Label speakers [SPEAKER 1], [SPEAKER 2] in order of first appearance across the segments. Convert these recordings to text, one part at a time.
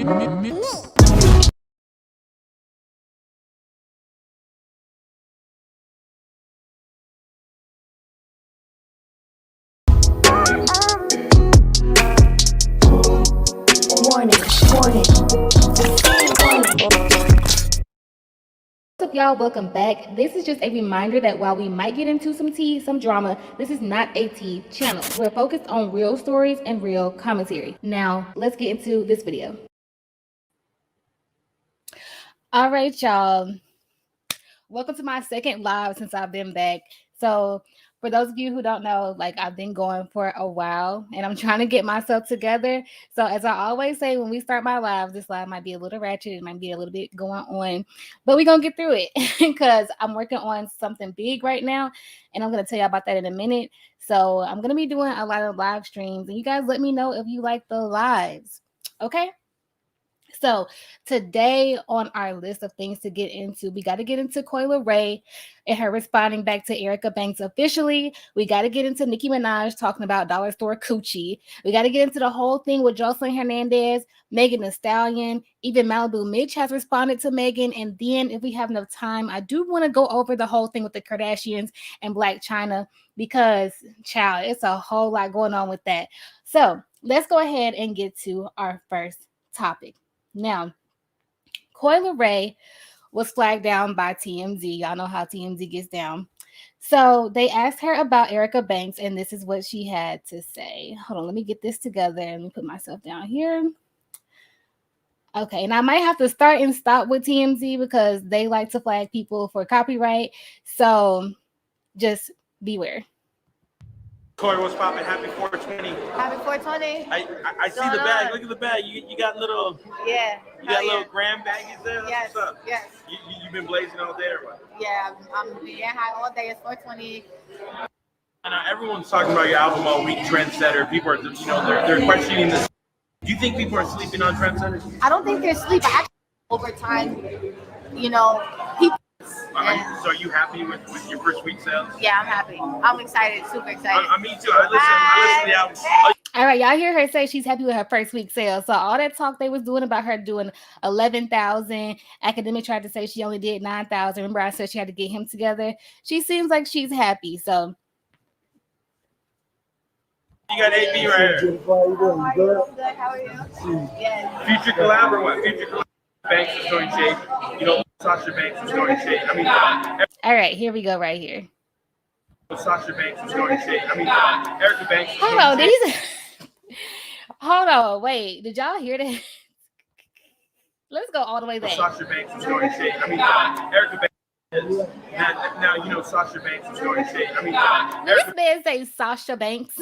[SPEAKER 1] What's up, y'all? Welcome back. This is just a reminder that while we might get into some tea, some drama, this is not a tea channel. We're focused on real stories and real commentary. Now, let's get into this video. All right, y'all. Welcome to my second live since I've been back. So for those of you who don't know, like, I've been going for a while and I'm trying to get myself together. So as I always say, when we start my lives, this live might be a little ratchet, it might be a little bit going on, but we're gonna get through it because I'm working on something big right now and I'm gonna tell you about that in a minute. So I'm gonna be doing a lot of live streams and you guys let me know if you like the lives. Okay. So today on our list of things to get into, we got to get into Coi Leray and her responding back to Erica Banks officially. We got to get into Nicki Minaj talking about dollar store coochie. We got to get into the whole thing with Joseline Hernandez, Megan Thee Stallion, even Maliibu Miitch has responded to Megan. And then if we have enough time, I do want to go over the whole thing with the Kardashians and Blac Chyna because, child, it's a whole lot going on with that. So let's go ahead and get to our first topic. Now, Coi Leray was flagged down by TMZ. Y'all know how TMZ gets down. So they asked her about Erica Banks, and this is what she had to say. Hold on, let me get this together. Let me put myself down here. Okay, and I might have to start and stop with TMZ because they like to flag people for copyright. So just beware.
[SPEAKER 2] Coi, what's poppin'? Happy 420.
[SPEAKER 3] Happy 420.
[SPEAKER 2] I see the bag. Look at the bag. You got little.
[SPEAKER 3] Yeah.
[SPEAKER 2] You got little gram baggies there.
[SPEAKER 3] Yes.
[SPEAKER 2] What's up?
[SPEAKER 3] Yes.
[SPEAKER 2] You've been blazing all day or what?
[SPEAKER 3] Yeah, I'm being high all day. It's 420.
[SPEAKER 2] And everyone's talking about your album all week, Trendsetter. People are, they're questioning this. Do you think people are sleeping on Trendsetter?
[SPEAKER 3] I don't think they're sleeping. Actually, over time, people.
[SPEAKER 2] So are you happy with your first week sales?
[SPEAKER 3] Yeah, I'm happy. I'm excited. Super excited.
[SPEAKER 2] Me too. I listen to the album.
[SPEAKER 1] All right, y'all hear her say she's happy with her first week sales. So all that talk they was doing about her doing 11,000, Academic tried to say she only did 9,000. Remember I said she had to get him together? She seems like she's happy. So
[SPEAKER 2] you got AB right here.
[SPEAKER 3] Good. How are you? Yeah.
[SPEAKER 2] Future collab or what? Future collab. Banks is throwing shade. Sasha Banks is throwing shade.
[SPEAKER 1] All right, here we go right here.
[SPEAKER 2] Sasha Banks is throwing shade. Erica Banks is
[SPEAKER 1] Hold on, hold on, wait. Did y'all hear that? Let's go all the way back.
[SPEAKER 2] Sasha Banks is throwing shade. Erica Banks is now Sasha Banks is throwing shade.
[SPEAKER 1] This man say Sasha Banks.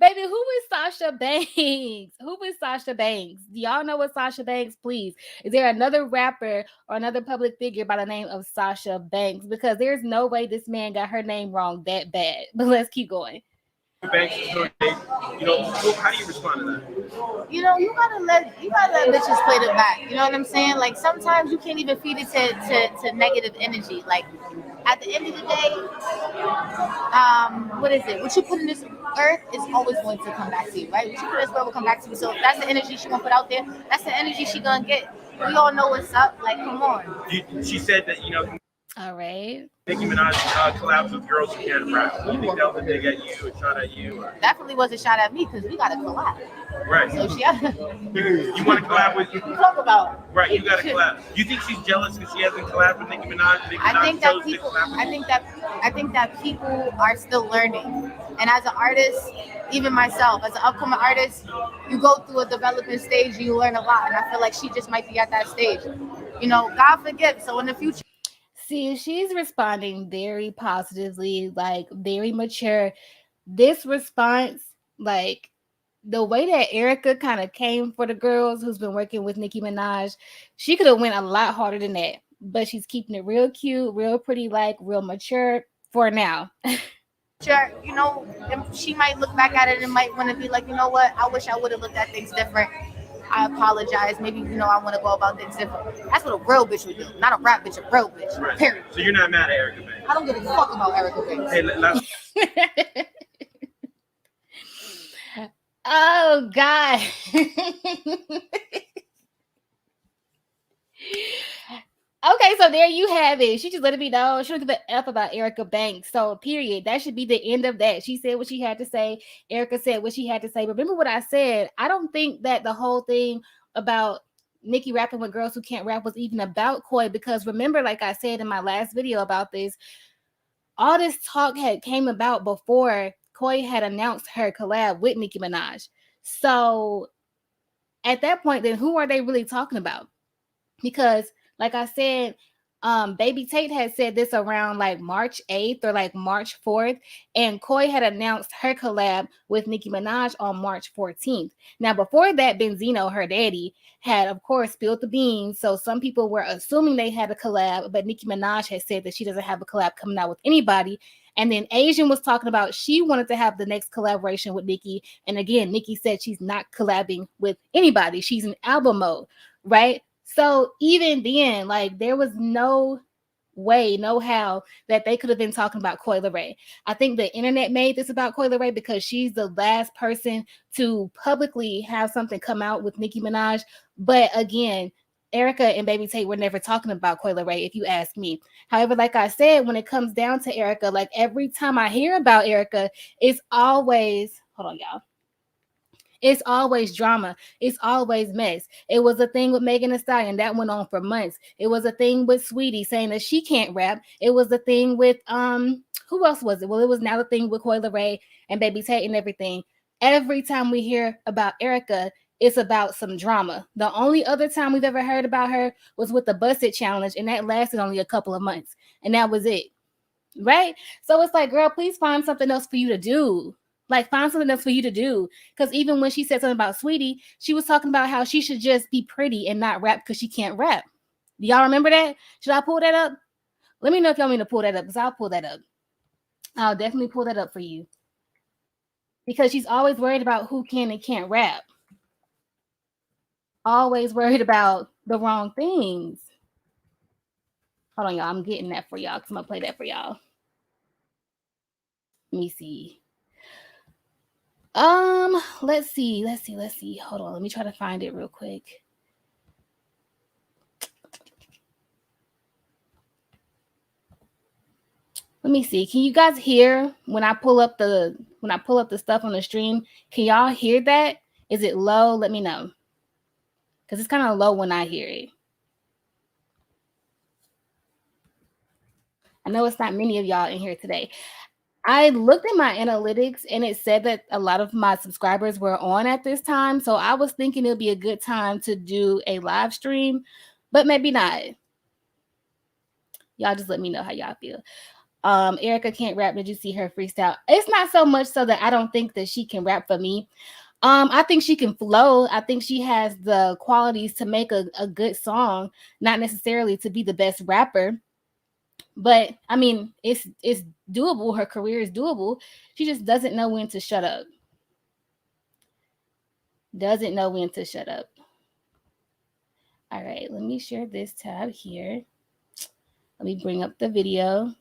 [SPEAKER 1] Baby, who is Sasha Banks? Who is Sasha Banks? Do y'all know what Sasha Banks? Please. Is there another rapper or another public figure by the name of Sasha Banks? Because there's no way this man got her name wrong that bad. But let's keep going.
[SPEAKER 2] Banks is throwing shade. How do you respond to that?
[SPEAKER 3] You gotta let bitches play the back. You know what I'm saying? Like sometimes you can't even feed it to negative energy. Like at the end of the day, what is it? What you put in this earth is always going to come back to you, right? What you put in this world will come back to you. So if that's the energy she gonna put out there, that's the energy she gonna get. We all know what's up. Like, come on.
[SPEAKER 2] She said that,
[SPEAKER 1] All right.
[SPEAKER 2] Nicki Minaj collabs with girls who can't rap. Do you think that was a dig at you, a shot at you? Or?
[SPEAKER 3] Definitely was a shot at me because we got to collab.
[SPEAKER 2] Right.
[SPEAKER 3] So she
[SPEAKER 2] you want to collab with you?
[SPEAKER 3] Talk about.
[SPEAKER 2] Right, you got to collab. Do you think she's jealous because she hasn't collabed with Nicki Minaj?
[SPEAKER 3] I think that people are still learning. And as an artist, even myself, as an upcoming artist, you go through a development stage and you learn a lot. And I feel like she just might be at that stage. God forgive. So in the future.
[SPEAKER 1] See, she's responding very positively, like very mature. This response, like the way that Erica kind of came for the girls who's been working with Nicki Minaj, she could have went a lot harder than that. But she's keeping it real cute, real pretty, like real mature for now.
[SPEAKER 3] Sure, she might look back at it and might want to be like, you know what? I wish I would have looked at things different. I apologize. Maybe, I want to go about things different. That's what a real bitch would do. Not a rap bitch, a real bitch.
[SPEAKER 2] Right.
[SPEAKER 3] Period.
[SPEAKER 2] So you're not mad at Erica Banks?
[SPEAKER 3] I don't give a fuck about Erica Banks.
[SPEAKER 2] Hey,
[SPEAKER 1] Oh God. Okay, so there you have it. She just let it be known. She don't give a F about Erica Banks. So, period. That should be the end of that. She said what she had to say. Erica said what she had to say. But remember what I said. I don't think that the whole thing about Nicki rapping with girls who can't rap was even about Coi, because remember, like I said in my last video about this, all this talk had came about before Coi had announced her collab with Nicki Minaj. So at that point, then who are they really talking about? Because like I said, Baby Tate had said this around like March 8th or like March 4th, and Coi had announced her collab with Nicki Minaj on March 14th. Now, before that, Benzino, her daddy, had of course spilled the beans, so some people were assuming they had a collab, but Nicki Minaj had said that she doesn't have a collab coming out with anybody. And then Asian was talking about she wanted to have the next collaboration with Nicki, and again, Nicki said she's not collabing with anybody. She's in album mode, right? So even then, like, there was no way, no how that they could have been talking about Coi Leray. I think the internet made this about Coi Leray because she's the last person to publicly have something come out with Nicki Minaj. But again, Erica and Baby Tate were never talking about Coi Leray, if you ask me. However, like I said, when it comes down to Erica, like every time I hear about Erica, it's always, hold on, y'all. It's always drama. It's always mess. It was a thing with Megan Thee Stallion that went on for months. It was a thing with Sweetie saying that she can't rap. It was the thing with who else was it? Well, it was now the thing with Coi Leray and Baby Tate and everything. Every time we hear about Erica, it's about some drama. The only other time we've ever heard about her was with the Busted Challenge, and that lasted only a couple of months, and that was it. Right? So it's like, girl, please find something else for you to do. Like, find something else for you to do. Because even when she said something about Sweetie, she was talking about how she should just be pretty and not rap because she can't rap. Do y'all remember that? Should I pull that up? Let me know if y'all want me to pull that up, because I'll pull that up. I'll definitely pull that up for you. Because she's always worried about who can and can't rap. Always worried about the wrong things. Hold on, y'all. I'm getting that for y'all because I'm going to play that for y'all. Let me see. Let's see. Hold on. Let me try to find it real quick. Let me see. Can you guys hear when I pull up the stuff on the stream? Can y'all hear that? Is it low? Let me know. Because it's kind of low when I hear it. I know it's not many of y'all in here today. I looked at my analytics and it said that a lot of my subscribers were on at this time. So I was thinking it would be a good time to do a live stream, but maybe not. Y'all just let me know how y'all feel. Erica can't rap. Did you see her freestyle? It's not so much so that I don't think that she can rap for me. I think she can flow. I think she has the qualities to make a good song, not necessarily to be the best rapper. But I mean, it's doable. Her career is doable. She just doesn't know when to shut up. Doesn't know when to shut up. All right, let me share this tab here. Let me bring up the video.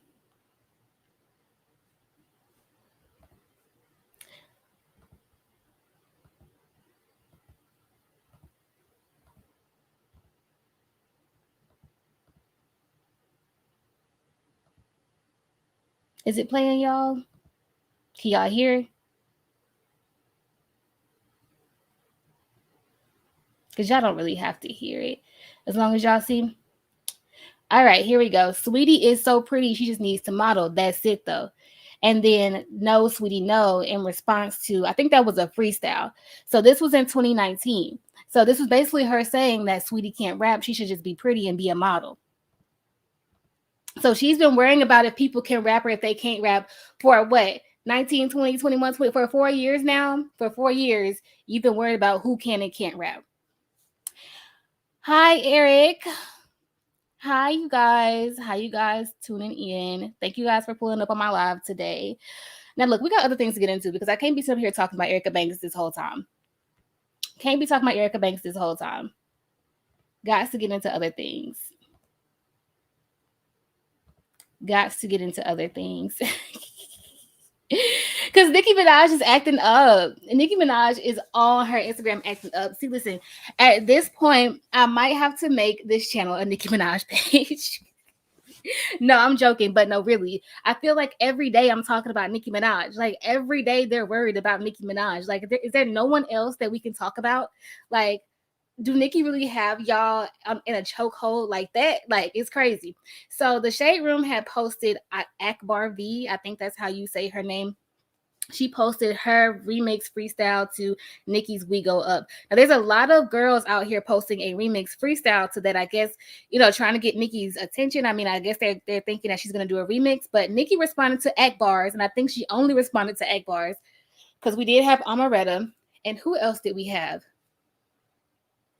[SPEAKER 1] Is it playing, y'all? Can y'all hear? Because y'all don't really have to hear it. As long as y'all see. All right, here we go. Sweetie is so pretty. She just needs to model. That's it, though. And then No, Sweetie, No, in response to, I think that was a freestyle. So this was in 2019. So this was basically her saying that Sweetie can't rap. She should just be pretty and be a model. So she's been worrying about if people can rap or if they can't rap for what? 19, 20, 21, 20, for 4 years now. For 4 years, you've been worried about who can and can't rap. Hi, Eric. Hi, you guys. How you guys tuning in? Thank you guys for pulling up on my live today. Now, look, we got other things to get into because I can't be sitting here talking about Erica Banks this whole time. Can't be talking about Erica Banks this whole time. Got to get into other things. Because Nicki Minaj is acting up. Nicki Minaj is on her Instagram acting up. See, listen, at this point, I might have to make this channel a Nicki Minaj page. No, I'm joking, but no, really. I feel like every day I'm talking about Nicki Minaj. Like every day they're worried about Nicki Minaj. Like, is there no one else that we can talk about? Like, do Nicki really have y'all in a chokehold like that? Like, it's crazy. So the Shade Room had posted Akbar V. I think that's how you say her name. She posted her remix freestyle to Nicki's We Go Up. Now, there's a lot of girls out here posting a remix freestyle to that, I guess, trying to get Nicki's attention. I mean, I guess they're thinking that she's going to do a remix, but Nicki responded to Akbar's, and I think she only responded to Akbar's because we did have Amaretta. And who else did we have?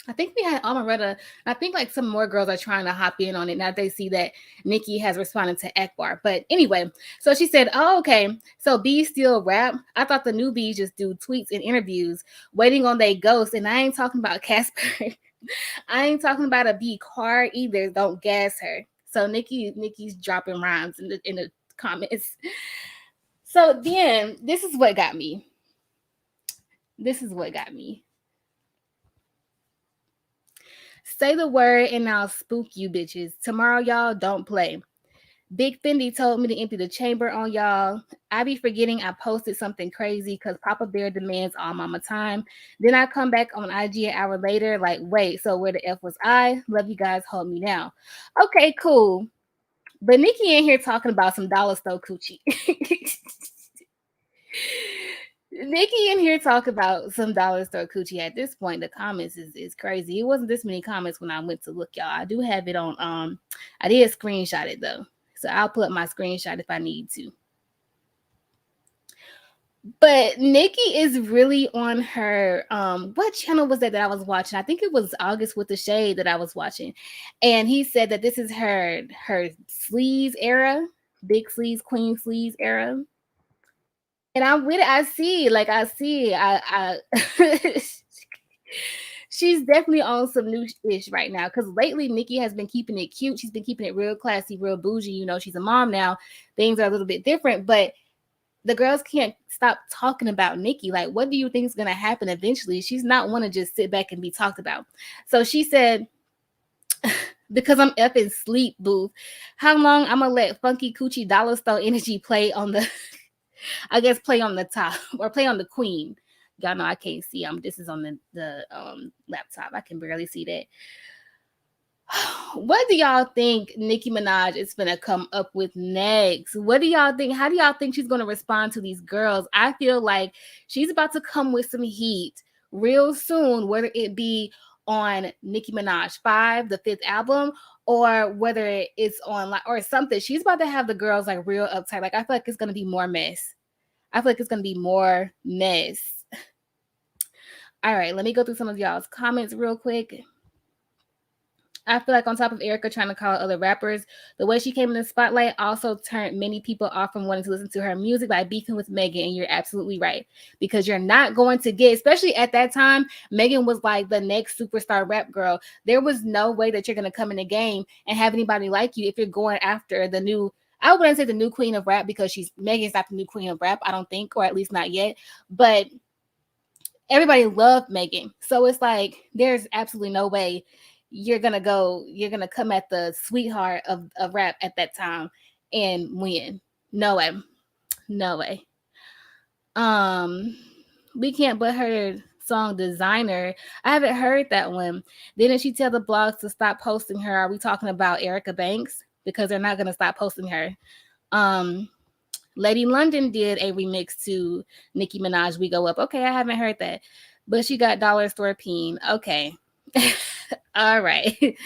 [SPEAKER 1] I think we had Amaretta. I think like some more girls are trying to hop in on it now that they see that Nicki has responded to Akbar. But anyway, so she said, oh, okay, so B still rap. I thought the new B's just do tweets and interviews, waiting on they ghost. And I ain't talking about Casper. I ain't talking about a B car either. Don't gas her. So Nicki's dropping rhymes in the comments. So then this is what got me. Say the word and I'll spook you bitches. Tomorrow, y'all, don't play. Big Fendi told me to empty the chamber on y'all. I be forgetting I posted something crazy because Papa Bear demands all mama time. Then I come back on IG an hour later like, wait, so where the F was I? Love you guys, hold me now. Okay, cool. But Nicki in here talking about some dollar store coochie. Nicki in here talk about some dollar store coochie. At this point, the comments is crazy. It wasn't this many comments when I went to look, y'all. I do have it on. I did screenshot it though, so I'll put my screenshot if I need to. But Nicki is really on her. What channel was that I was watching? I think it was August with the Shade that I was watching, and he said that this is her sleaze era, big sleaze, queen sleaze era. And I'm with it. I see. She's definitely on some new ish right now. Because lately, Nicki has been keeping it cute. She's been keeping it real classy, real bougie. She's a mom now. Things are a little bit different. But the girls can't stop talking about Nicki. Like, what do you think is going to happen eventually? She's not want to just sit back and be talked about. So she said, because I'm up in sleep, boo. How long I'm going to let Funky Coochie Dollar Store Energy play on the... I guess play on the top or play on the queen. Y'all know I can't see. This is on the laptop. I can barely see that. What do y'all think Nicki Minaj is gonna come up with next? What do y'all think? How do y'all think she's gonna respond to these girls? I feel like she's about to come with some heat real soon, whether it be on Nicki Minaj 5, the 5th album, or whether it's on or something. She's about to have the girls like real uptight. Like I feel like it's gonna be more mess. All right, let me go through some of y'all's comments real quick. I feel like on top of Erica trying to call other rappers, the way she came in the spotlight also turned many people off from wanting to listen to her music by beefing with Megan. And you're absolutely right, because you're not going to get, especially at that time, Megan was like the next superstar rap girl. There was no way that you're going to come in the game and have anybody like you if you're going after the new, I wouldn't say the new queen of rap, because Megan's not the new queen of rap, I don't think, or at least not yet. But everybody loved Megan. So it's like, there's absolutely no way you're gonna come at the sweetheart of rap at that time and win. No way. We Can't But Her song Designer, I haven't heard that one. Didn't she tell the blogs to stop posting her? Are we talking about Erica Banks? Because they're not gonna stop posting her. Lady London did a remix to Nicki Minaj, We Go Up. Okay, I haven't heard that, but she got Dollar Store Peen. Okay. All right.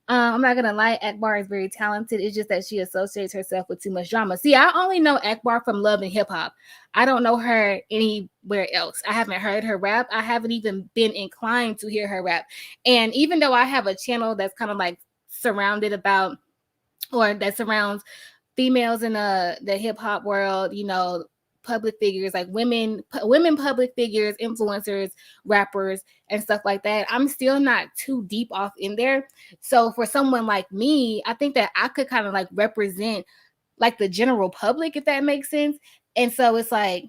[SPEAKER 1] I'm not gonna lie, Akbar is very talented. It's just that she associates herself with too much drama. See, I only know Akbar from Love and Hip Hop. I don't know her anywhere else. I haven't heard her rap. I haven't even been inclined to hear her rap. And even though I have a channel that's kind of like surrounds females in the hip hop world, public figures, like women public figures, influencers, rappers, and stuff like that, I'm still not too deep off in there. So for someone like me, I think that I could kind of like represent like the general public, if that makes sense. And so it's like,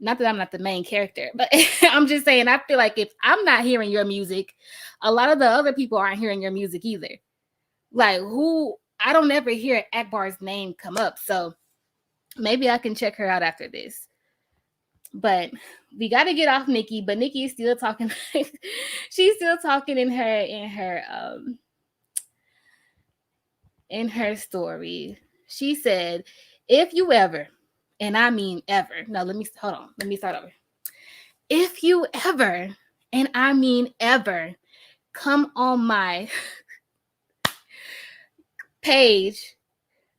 [SPEAKER 1] not that I'm not the main character, but I'm just saying, I feel like if I'm not hearing your music, a lot of the other people aren't hearing your music either. Like, who, I don't ever hear Akbar's name come up. So maybe I can check her out after this. But we got to get off Nicki, but Nicki is still talking. She's still talking in her story. She said, if you ever, and I mean ever. No, hold on. Let me start over. If you ever, and I mean ever, come on my page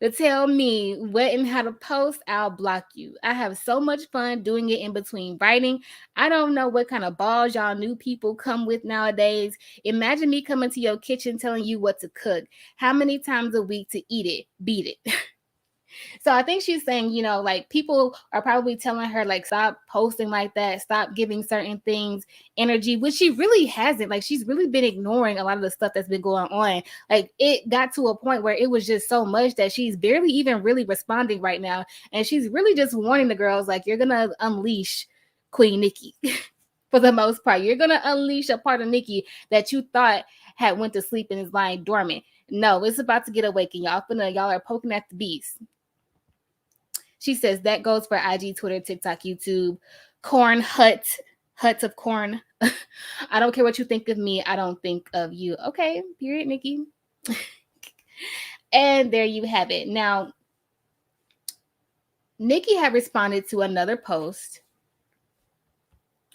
[SPEAKER 1] to tell me what and how to post, I'll block you. I have so much fun doing it in between writing. I don't know what kind of balls y'all new people come with nowadays. Imagine me coming to your kitchen telling you what to cook, how many times a week to eat it, beat it. So I think she's saying, you know, like people are probably telling her, like, stop posting like that, stop giving certain things energy, which she really hasn't. Like, she's really been ignoring a lot of the stuff that's been going on. Like, it got to a point where it was just so much that she's barely even really responding right now. And she's really just warning the girls, like, you're going to unleash Queen Nicki. For the most part, you're going to unleash a part of Nicki that you thought had went to sleep and is lying dormant. No, it's about to get awakened. Y'all are poking at the beast. She says that goes for IG, Twitter, TikTok, YouTube, corn huts of corn. I don't care what you think of me. I don't think of you. Okay, period, Nicki. And there you have it. Now, Nicki had responded to another post.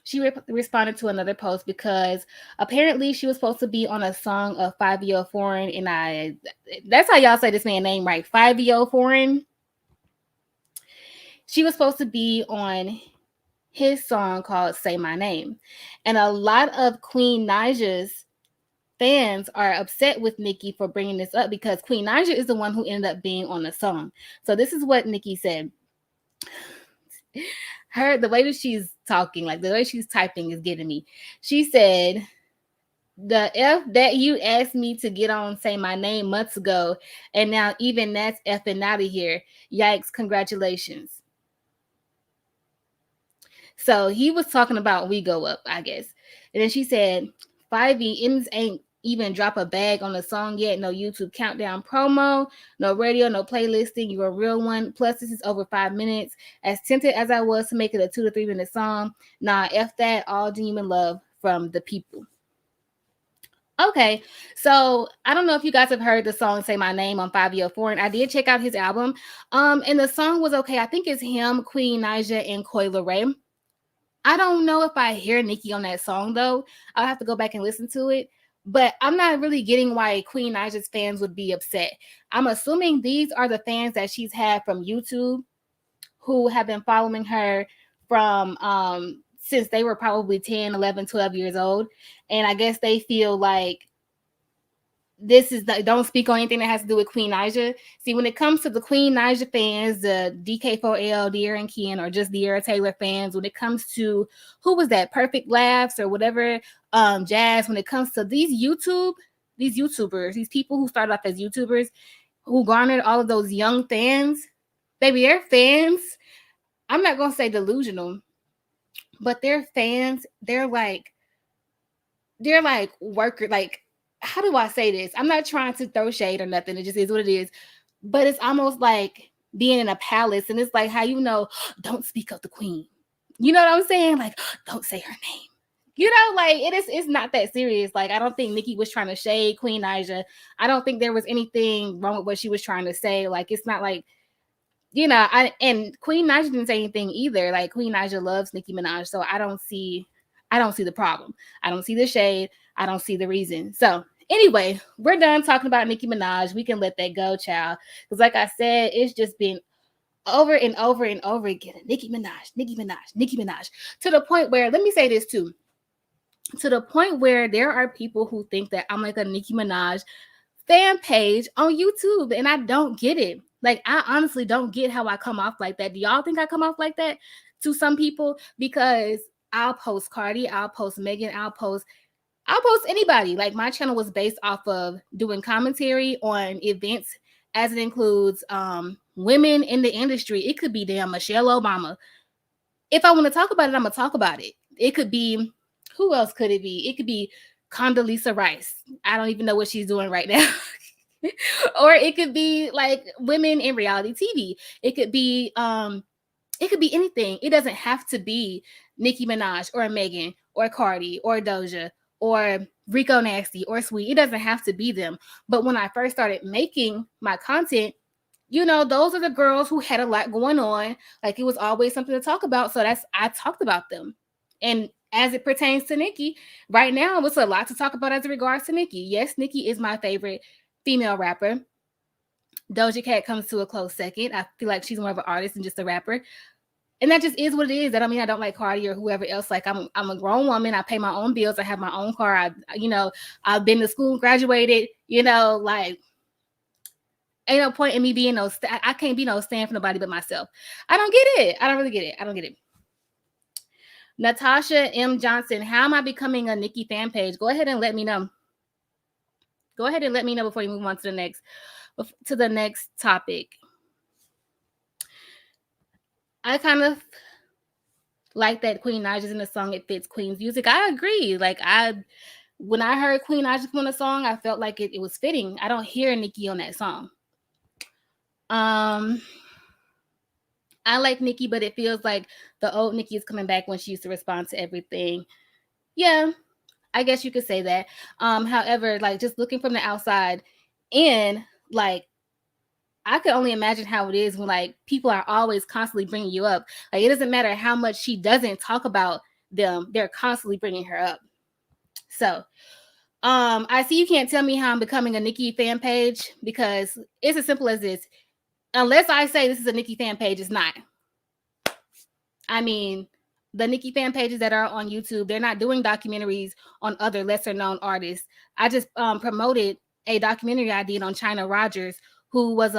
[SPEAKER 1] She responded to another post because apparently she was supposed to be on a song of Fivio Foreign, and that's how y'all say this man's name, right? Fivio Foreign. She was supposed to be on his song called Say My Name. And a lot of Queen Naija's fans are upset with Nicki for bringing this up because Queen Naija is the one who ended up being on the song. So this is what Nicki said. The way that she's talking, like the way she's typing is getting me. She said, the F that you asked me to get on Say My Name months ago, and now even that's effing out of here. Yikes, congratulations. So he was talking about We Go Up, I guess. And then she said, 5E ain't even drop a bag on the song yet. No YouTube countdown promo, no radio, no playlisting. You're a real one. Plus, this is over 5 minutes. As tempted as I was to make it a 2 to 3 minute song, nah, F that. All genuine love from the people. Okay, so I don't know if you guys have heard the song Say My Name on Fivio Foreign. I did check out his album. And the song was okay. I think it's him, Queen Naija, and Coi Leray. I don't know if I hear Nicki on that song, though. I'll have to go back and listen to it. But I'm not really getting why Queen Naija's fans would be upset. I'm assuming these are the fans that she's had from YouTube who have been following her from since they were probably 10, 11, 12 years old. And I guess they feel like this is don't speak on anything that has to do with Queen Naija. See, when it comes to the Queen Naija fans, the DK4L, De'Ara and Ken, or just De'Ara Taylor fans, when it comes to who was that, Perfect Laughs or whatever, Jazz, when it comes to these YouTubers, these people who started off as YouTubers, who garnered all of those young fans, baby, they're fans. I'm not gonna say delusional, but they're fans. They're like worker, like, how do I say this? I'm not trying to throw shade or nothing. It just is what it is. But it's almost like being in a palace, and it's like, how you know, don't speak of the queen. You know what I'm saying? Like, don't say her name. You know, like it's not that serious. Like, I don't think Nicki was trying to shade Queen Naija. I don't think there was anything wrong with what she was trying to say. Like, it's not like, you know, and Queen Naija didn't say anything either. Like, Queen Naija loves Nicki Minaj, so I don't see the problem. I don't see the shade. I don't see the reason. So anyway, we're done talking about Nicki Minaj. We can let that go, child. Because like I said, it's just been over and over and over again. Nicki Minaj, Nicki Minaj, Nicki Minaj. To the point where, let me say this too. To the point where there are people who think that I'm like a Nicki Minaj fan page on YouTube. And I don't get it. Like, I honestly don't get how I come off like that. Do y'all think I come off like that to some people? Because I'll post Cardi, I'll post Megan, I'll post anybody. Like, my channel was based off of doing commentary on events as it includes women in the industry. It could be damn Michelle Obama. If I want to talk about it, I'm gonna talk about it. It could be, who else could it be? It could be Condoleezza Rice. I don't even know what she's doing right now. Or it could be like women in reality TV. It could be anything. It doesn't have to be Nicki Minaj or Megan or Cardi or Doja or Rico Nasty or Sweet. It doesn't have to be them. But when I first started making my content, those are the girls who had a lot going on. Like, it was always something to talk about. So I talked about them. And as it pertains to Nicki, right now, it's a lot to talk about as it regards to Nicki. Yes, Nicki is my favorite female rapper. Doja Cat comes to a close second. I feel like she's more of an artist than just a rapper. And that just is what it is. That, I mean, I don't like Cardi or whoever else. Like, I'm a grown woman. I pay my own bills. I have my own car. I've been to school, graduated, like, ain't no point in me being I can't be no stand for nobody but myself. I don't get it. I don't really get it. I don't get it. Natasha M. Johnson, how am I becoming a Nicki fan page? Go ahead and let me know. Go ahead and let me know before you move on to the next topic. I kind of like that Queen Naija's in the song. It fits Queen's music. I agree. Like, when I heard Queen Naija on the song, I felt like it was fitting. I don't hear Nicki on that song. I like Nicki, but it feels like the old Nicki is coming back when she used to respond to everything. Yeah, I guess you could say that. However, like, just looking from the outside in, like, I could only imagine how it is when, like, people are always constantly bringing you up. Like, it doesn't matter how much she doesn't talk about them, they're constantly bringing her up. So, I see you can't tell me how I'm becoming a Nicki fan page, because it's as simple as this. Unless I say this is a Nicki fan page, it's not. I mean, the Nicki fan pages that are on YouTube, they're not doing documentaries on other lesser known artists. I just promoted a documentary I did on Chyna Rogers, who was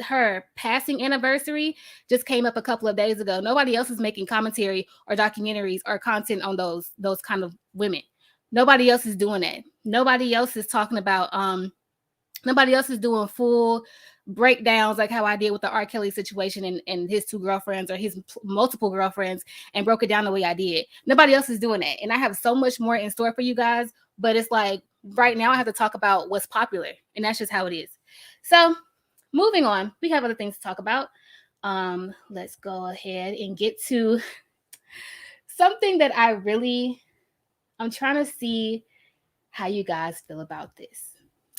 [SPEAKER 1] her passing anniversary just came up a couple of days ago. Nobody else is making commentary or documentaries or content on those kind of women. Nobody else is doing that. Nobody else is talking about nobody else is doing full breakdowns like how I did with the R. Kelly situation and his two girlfriends or his multiple girlfriends, and broke it down the way I did. Nobody else is doing that. And I have so much more in store for you guys, but it's like right now I have to talk about what's popular, and that's just how it is. So moving on, we have other things to talk about. Let's go ahead and get to something that I'm trying to see how you guys feel about this.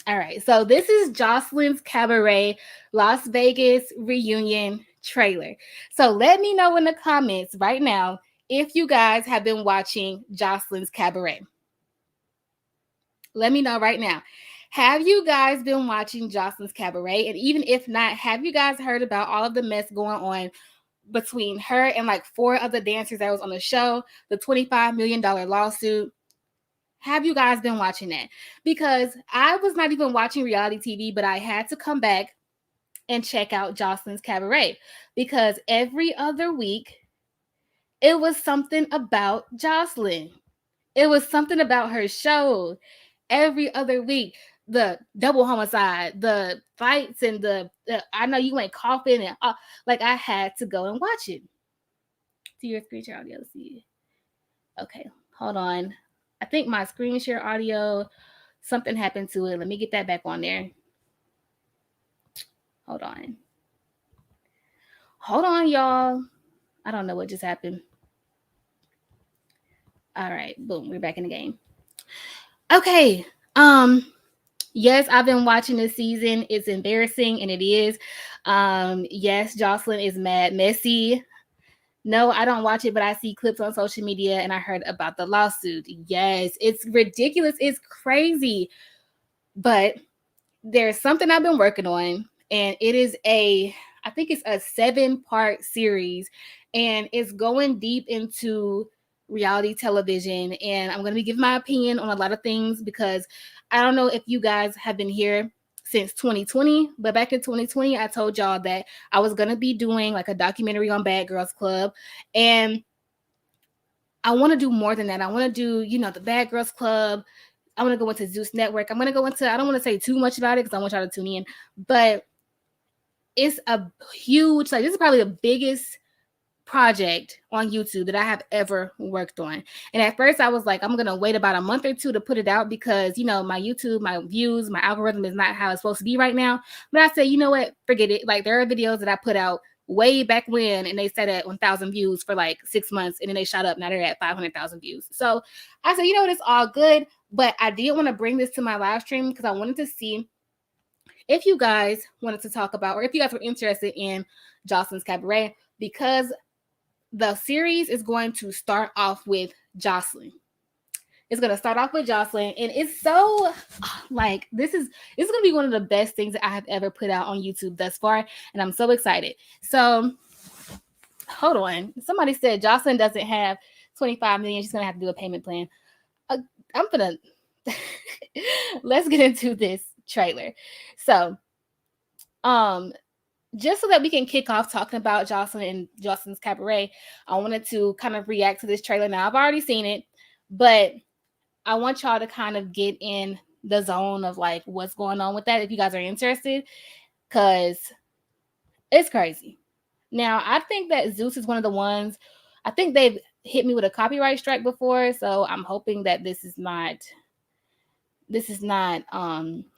[SPEAKER 1] All right, so this is Joseline's Cabaret Las Vegas reunion trailer. So let me know in the comments right now if you guys have been watching Joseline's Cabaret. Let me know right now. Have you guys been watching Joseline's Cabaret? And even if not, have you guys heard about all of the mess going on between her and like 4 other dancers that was on the show, the $25 million lawsuit? Have you guys been watching that? Because I was not even watching reality TV, but I had to come back and check out Joseline's Cabaret, because every other week it was something about Joseline. It was something about her show. Every other week, the double homicide, the fights, and the I know you ain't coughing, and like, I had to go and watch it. See your screen share audio. See. Okay, hold on. I think my screen share audio, something happened to it. Let me get that back on there. Hold on. Hold on, y'all. I don't know what just happened. All right, boom, we're back in the game. Okay. Yes, I've been watching this season. It's embarrassing, and it is. Yes, Joseline is mad messy. No, I don't watch it, but I see clips on social media, and I heard about the lawsuit. Yes, it's ridiculous. It's crazy. But there's something I've been working on, and it is I think it's a 7-part series, and it's going deep into reality television. And I'm going to be giving my opinion on a lot of things, because I don't know if you guys have been here since 2020, but back in 2020, I told y'all that I was going to be doing like a documentary on Bad Girls Club, and I want to do more than that. I want to do, the Bad Girls Club, I want to go into Zeus Network. I'm going to go into, I don't want to say too much about it because I want y'all to tune in, but it's a huge, like, this is probably the biggest project on YouTube that I have ever worked on. And at first I was like, I'm going to wait about a month or two to put it out because, you know, my YouTube, my views, my algorithm is not how it's supposed to be right now. But I said, you know what, forget it. Like, there are videos that I put out way back when, and they said at 1,000 views for like 6 months, and then they shot up. Now they're at 500,000 views. So I said, you know what, it's all good. But I did want to bring this to my live stream because I wanted to see if you guys wanted to talk about, or if you guys were interested in Joseline's Cabaret, because the series is going to start off with Joseline. It's going to start off with Joseline, and it's so, like, this is going to be one of the best things that I have ever put out on YouTube thus far, and I'm so excited. So, hold on. Somebody said Joseline doesn't have 25 million. She's going to have to do a payment plan. I'm going to, let's get into this trailer. So, just so that we can kick off talking about Joseline and Joseline's Cabaret, I wanted to kind of react to this trailer. Now, I've already seen it, but I want y'all to kind of get in the zone of like what's going on with that if you guys are interested, because it's crazy. Now, I think that Zeus is one of the ones, I think they've hit me with a copyright strike before, so I'm hoping that this is not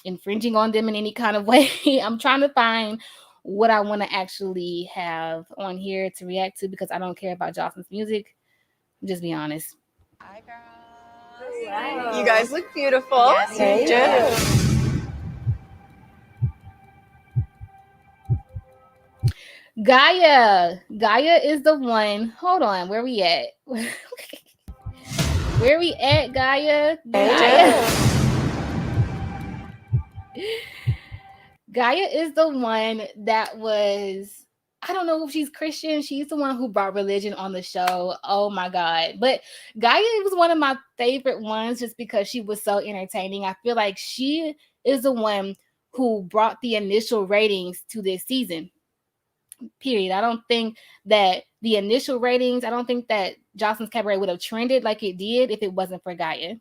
[SPEAKER 1] infringing on them in any kind of way. I'm trying to find what I want to actually have on here to react to because I don't care about Joseline's music. Just be honest.
[SPEAKER 4] Hi, girls. Wow. You guys look beautiful.
[SPEAKER 3] Yes,
[SPEAKER 4] you do.
[SPEAKER 1] Gaia is the one. Hold on, where we at? Where we at, Gaia? Gaia is the one that was, I don't know if she's Christian. She's the one who brought religion on the show. Oh my God. But Gaia was one of my favorite ones just because she was so entertaining. I feel like she is the one who brought the initial ratings to this season. Period. I don't think that the initial ratings, I don't think that Joseline's Cabaret would have trended like it did if it wasn't for Gaia.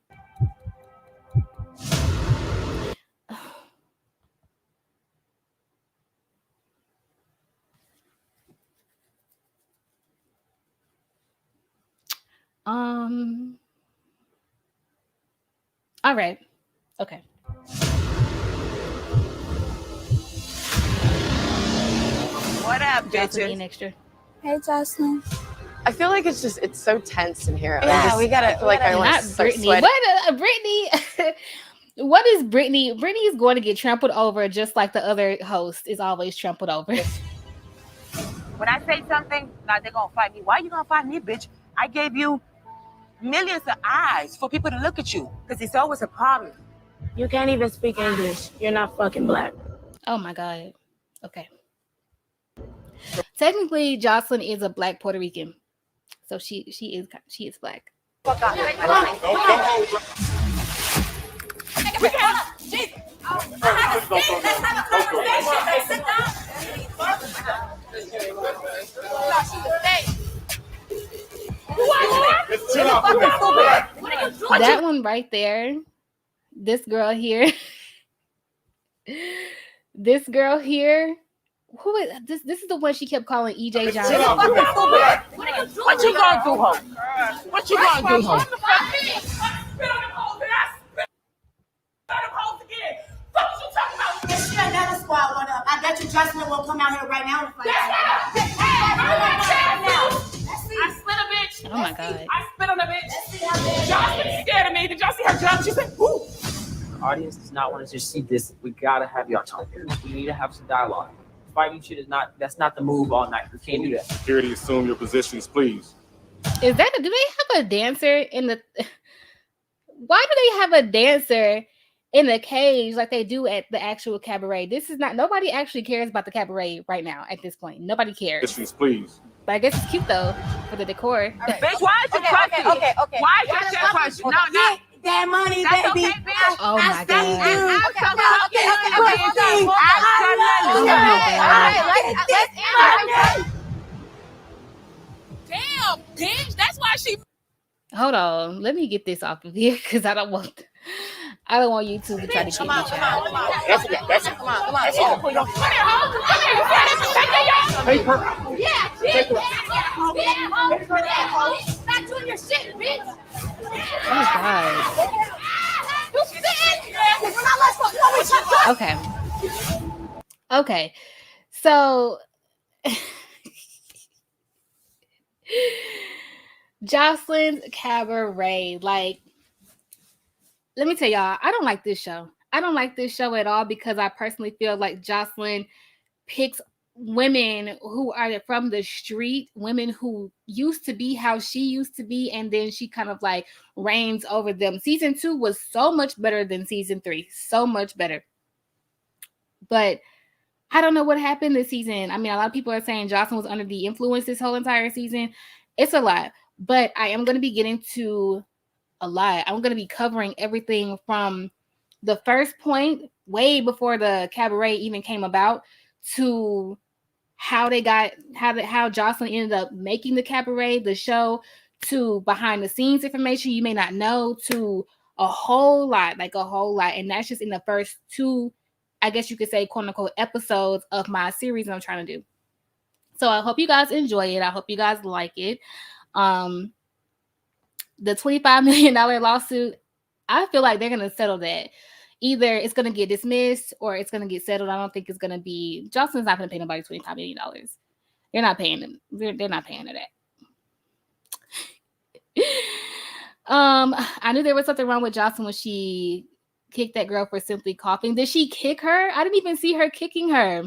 [SPEAKER 1] All right. Okay.
[SPEAKER 4] What up,
[SPEAKER 1] Joseline
[SPEAKER 4] bitches?
[SPEAKER 1] extra.
[SPEAKER 3] Hey, Joseline.
[SPEAKER 4] I feel like it's so tense in here.
[SPEAKER 3] Yeah, we gotta.
[SPEAKER 4] I feel like I want
[SPEAKER 1] Not
[SPEAKER 4] to start
[SPEAKER 1] Brittany.
[SPEAKER 4] sweating.
[SPEAKER 1] What, Brittany? What is Brittany? Brittany is going to get trampled over just like the other host is always trampled over.
[SPEAKER 5] When I say something, now they're gonna fight me. Why you gonna fight me, bitch? I gave you millions of eyes for people to look at you, because it's always a problem.
[SPEAKER 6] You can't even speak English. You're not fucking black.
[SPEAKER 1] Oh my God. Okay. Technically, Joseline is a black Puerto Rican, so she is black.
[SPEAKER 5] Fuck off.
[SPEAKER 1] That one right there, this girl here, who is this? This is the one she kept calling EJ Johnson.
[SPEAKER 5] What you gonna do, ho? What you gonna do, ho?
[SPEAKER 6] If she another squad one up, I bet you Joseline will come out here right now and fight.
[SPEAKER 5] I spit a bitch.
[SPEAKER 1] Oh my God.
[SPEAKER 5] I spit on a bitch. Jocelyn scared of me. Did y'all see her jump? She said, "Ooh."
[SPEAKER 7] The audience does not want to just see this. We gotta have y'all talk. We need to have some dialogue. Fighting shit that's not the move all night. We can't do that.
[SPEAKER 8] Security, assume your positions, please.
[SPEAKER 1] Do they have a dancer in the? Why do they have a dancer in the cage like they do at the actual cabaret? This is not. Nobody actually cares about the cabaret right now at this point. Nobody cares.
[SPEAKER 8] Positions, please.
[SPEAKER 1] But I guess it's cute though for the decor.
[SPEAKER 5] Right. Bitch, why is you trusting?
[SPEAKER 3] Okay.
[SPEAKER 5] Why is you trusting? No.
[SPEAKER 6] That money,
[SPEAKER 5] That's
[SPEAKER 6] baby.
[SPEAKER 5] okay, bitch.
[SPEAKER 1] Oh my God.
[SPEAKER 5] Damn, bitch. That's why she.
[SPEAKER 1] Hold on. Let me get this off of here because I don't want I don't want YouTube to try to get me, child.
[SPEAKER 8] That's enough. That's enough.
[SPEAKER 5] Come on.
[SPEAKER 8] That's enough. Take her out. Take her out.
[SPEAKER 6] Not doing your shit, bitch.
[SPEAKER 1] Oh God. Okay. Okay. So Joseline's Cabaret, like, let me tell y'all, I don't like this show. I don't like this show at all because I personally feel like Joseline picks women who are from the street, women who used to be how she used to be, and then she kind of like reigns over them. Season 2 was so much better than season 3, so much better. But I don't know what happened this season. I mean, a lot of people are saying Joseline was under the influence this whole entire season. It's a lot, but I am going to be getting to a lot. I'm going to be covering everything from the first point, way before the Cabaret even came about, to how they got, how Joseline ended up making the Cabaret, the show, to behind the scenes information you may not know, to a whole lot, like a whole lot. And that's just in the first 2, I guess you could say, quote unquote, episodes of my series I'm trying to do. So I hope you guys enjoy it. I hope you guys like it. The $25 million lawsuit, I feel like they're going to settle that. Either it's going to get dismissed or it's going to get settled. I don't think it's going to be, Joseline's not going to pay nobody $25 million. They're not paying them. They're not paying her that. I knew there was something wrong with Joseline when she kicked that girl for simply coughing. Did she kick her? I didn't even see her kicking her.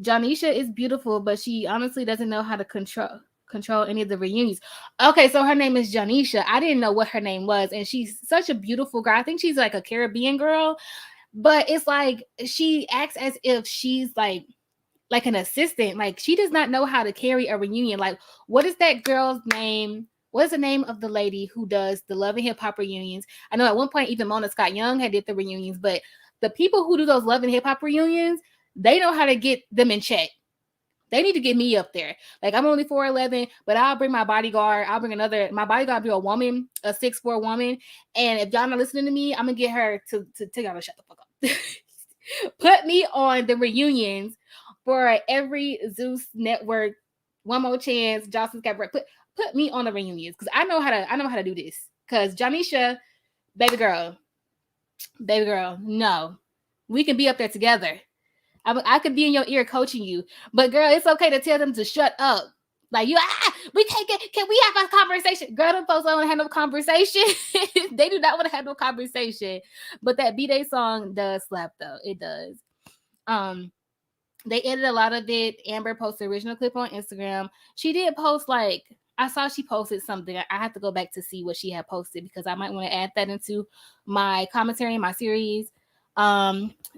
[SPEAKER 1] Janisha is beautiful, but she honestly doesn't know how to control any of the reunions. Okay, so her name is Janisha. I didn't know what her name was, and she's such a beautiful girl. I think she's like a Caribbean girl, but it's like she acts as if she's like an assistant. Like, she does not know how to carry a reunion. Like, what is that girl's name? What is the name of the lady who does the Love and Hip Hop reunions? I know at one point even Mona Scott Young had did the reunions, but the people who do those Love and Hip Hop reunions, they know how to get them in check. They need to get me up there. Like, I'm only 4'11", but I'll bring my bodyguard. I'll bring my bodyguard will be a woman, a 6'4" woman. And if y'all not listening to me, I'm going to get her to tell y'all to shut the fuck up. Put me on the reunions for every Zeus Network, One More Chance, Joseline's Cabaret. Put me on the reunions because I know how to do this. Because Janisha, baby girl, no. We can be up there together. I could be in your ear coaching you, but girl, it's okay to tell them to shut up. Like, we can't can we have a conversation? Girl, them folks don't want to have no conversation. They do not want to have no conversation. But that B-Day song does slap though. It does. They edited a lot of it. Amber posted the original clip on Instagram. She did post, like, I saw she posted something. I have to go back to see what she had posted because I might want to add that into my commentary in my series.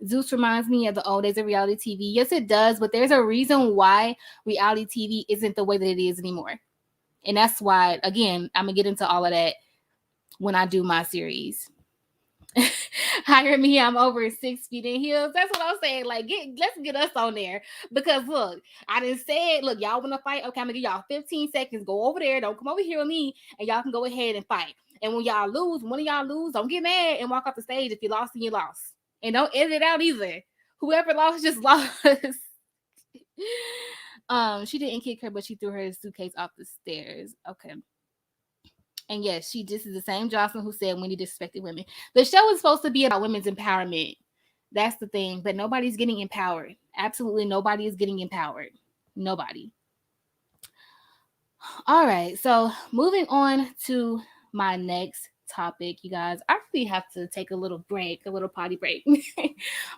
[SPEAKER 1] Zeus reminds me of the old days of reality TV. Yes, it does, but there's a reason why reality TV isn't the way that it is anymore. And that's why, again, I'm gonna get into all of that when I do my series. Hire me, I'm over 6 feet in heels. That's what I'm saying. Like, let's get us on there. Because look, I done said, look, y'all want to fight? Okay, I'm gonna give y'all 15 seconds. Go over there. Don't come over here with me, and y'all can go ahead and fight. And when y'all lose, one of y'all lose, don't get mad and walk off the stage. If you lost, then you lost. And don't edit it out either. Whoever lost just lost. She didn't kick her, but she threw her suitcase off the stairs. Okay. And yes, this is the same Joseline who said when he disrespected women. The show is supposed to be about women's empowerment. That's the thing. But nobody's getting empowered. Absolutely nobody is getting empowered. Nobody. All right. So moving on to my next topic, you guys. I really have to take a little break, a little potty break.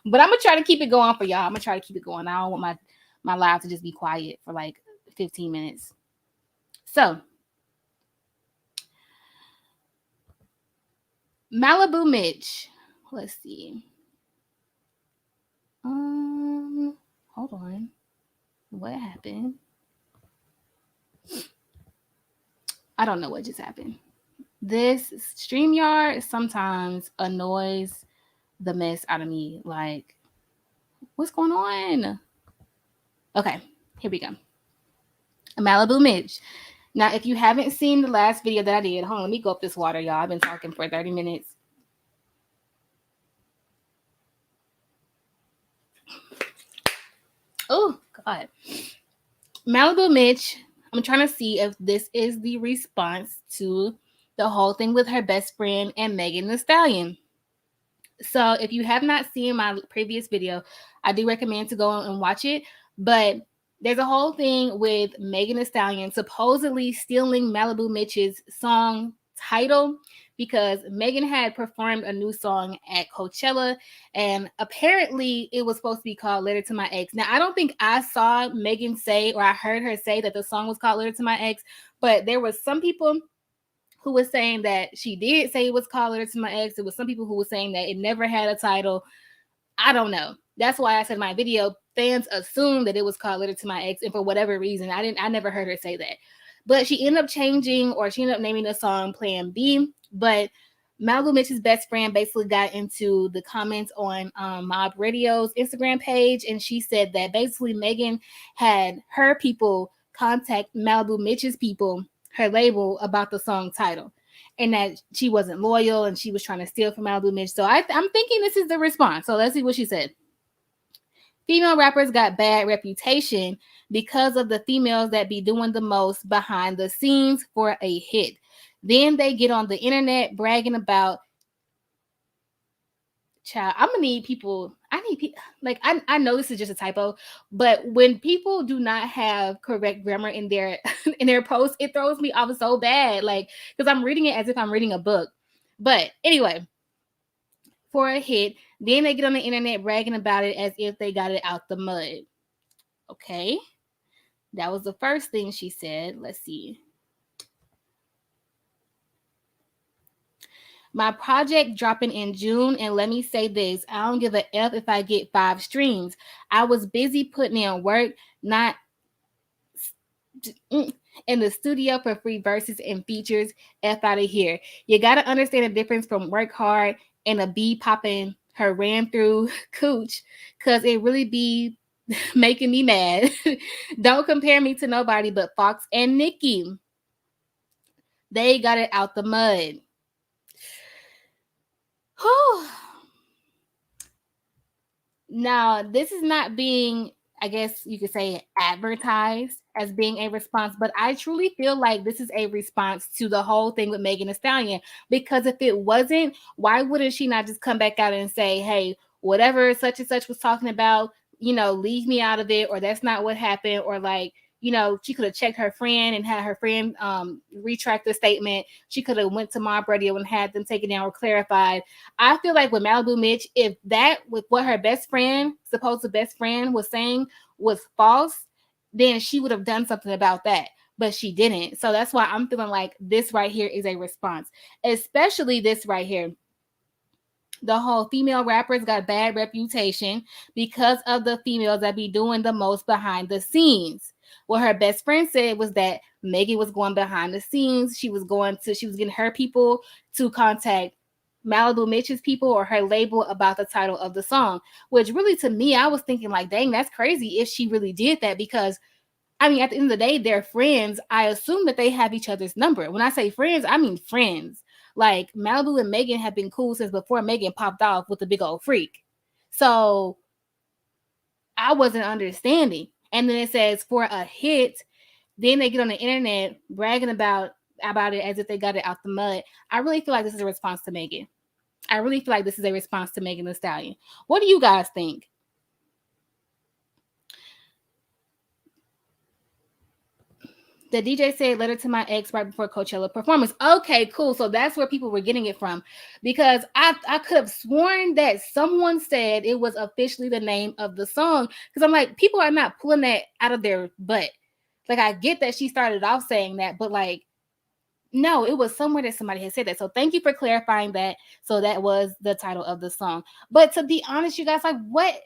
[SPEAKER 1] But I'm gonna try to keep it going for y'all. I'm gonna try to keep it going. I don't want my live to just be quiet for like 15 minutes. So Maliibu Miitch. Let's see. Hold on. What happened? I don't know what just happened. This StreamYard sometimes annoys the mess out of me. Like, what's going on? Okay, here we go. Maliibu Miitch. Now, if you haven't seen the last video that I did, hold on, let me go up this water, y'all. I've been talking for 30 minutes. Oh God. Maliibu Miitch. I'm trying to see if this is the response to the whole thing with her best friend and Megan Thee Stallion. So if you have not seen my previous video, I do recommend to go and watch it. But there's a whole thing with Megan Thee Stallion supposedly stealing Maliibu Miitch's song title because Megan had performed a new song at Coachella, and apparently it was supposed to be called Letter to My Ex. Now, I don't think I saw Megan say, or I heard her say that the song was called Letter to My Ex, but there was some people who was saying that she did say it was called Letter to My Ex. There was some people who were saying that it never had a title. I don't know. That's why I said in my video, fans assumed that it was called Letter to My Ex, and for whatever reason, I never heard her say that. But she ended up changing, or she ended up naming the song Plan B. But Maliibu Miitch's best friend basically got into the comments on Mob Radio's Instagram page, and she said that basically Megan had her people contact Maliibu Miitch's people, her label, about the song title, and that she wasn't loyal and she was trying to steal from Maliibu Miitch. So I'm thinking this is the response. So let's see what she said. Female rappers got bad reputation because of the females that be doing the most behind the scenes for a hit. Then they get on the internet bragging about, child, I'm gonna need people. I need people, like, I know this is just a typo, but when people do not have correct grammar in their in their posts, it throws me off so bad. Like, because I'm reading it as if I'm reading a book. But anyway, for a hit, then they get on the internet bragging about it as if they got it out the mud. Okay, that was the first thing she said. Let's see. My project dropping in June, and let me say this, I don't give a F if I get 5 streams. I was busy putting in work, not in the studio for free verses and features. F out of here. You got to understand the difference from work hard and a bee popping her ran through cooch, because it really be making me mad. Don't compare me to nobody but Fox and Nicki. They got it out the mud. Now, this is not being, I guess you could say, advertised as being a response, but I truly feel like this is a response to the whole thing with Megan Thee Stallion, because if it wasn't, why wouldn't she not just come back out and say, hey, whatever such and such was talking about, leave me out of it, or that's not what happened, or like, she could have checked her friend and had her friend retract the statement. She could have went to Mob Radio and had them taken down or clarified. I feel like with Maliibu Miitch, if that, with what her supposed best friend was saying was false, then she would have done something about that. But she didn't. So that's why I'm feeling like this right here is a response, especially this right here. The whole female rappers got bad reputation because of the females that be doing the most behind the scenes. What her best friend said was that Megan was going behind the scenes. She was getting her people to contact Maliibu Miitch's people or her label about the title of the song, which really, to me, I was thinking like, dang, that's crazy if she really did that, because I mean, at the end of the day, they're friends. I assume that they have each other's number. When I say friends, I mean friends. Like, Maliibu and Megan have been cool since before Megan popped off with the big old freak. So I wasn't understanding. And then it says for a hit, then they get on the internet bragging about it as if they got it out the mud. I really feel like this is a response to Megan. I really feel like this is a response to Megan Thee Stallion. What do you guys think? The DJ said Letter to My Ex right before Coachella performance. Okay, cool. So that's where people were getting it from, because I could have sworn that someone said it was officially the name of the song, because I'm like, people are not pulling that out of their butt. Like, I get that she started off saying that, but like, no, it was somewhere that somebody had said that. So thank you for clarifying that. So that was the title of the song. But to be honest, you guys, like,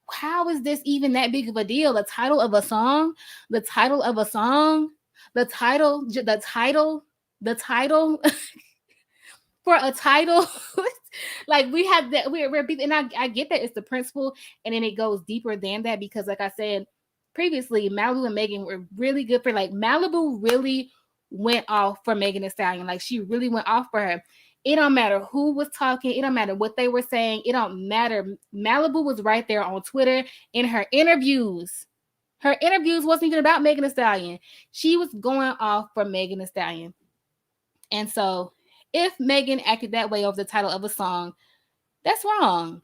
[SPEAKER 1] how is this even that big of a deal? The title of a song, the title for a title. Like, we have that, we're and I get that it's the principle, and then it goes deeper than that, because like I said previously, Maliibu and Megan were really good for, like, Maliibu really went off for Megan Thee Stallion. Like, she really went off for her. It don't matter who was talking. It don't matter what they were saying. It don't matter. Maliibu was right there on Twitter in her interviews. Her interviews wasn't even about Megan Thee Stallion. She was going off for Megan Thee Stallion. And so if Megan acted that way over the title of a song, that's wrong.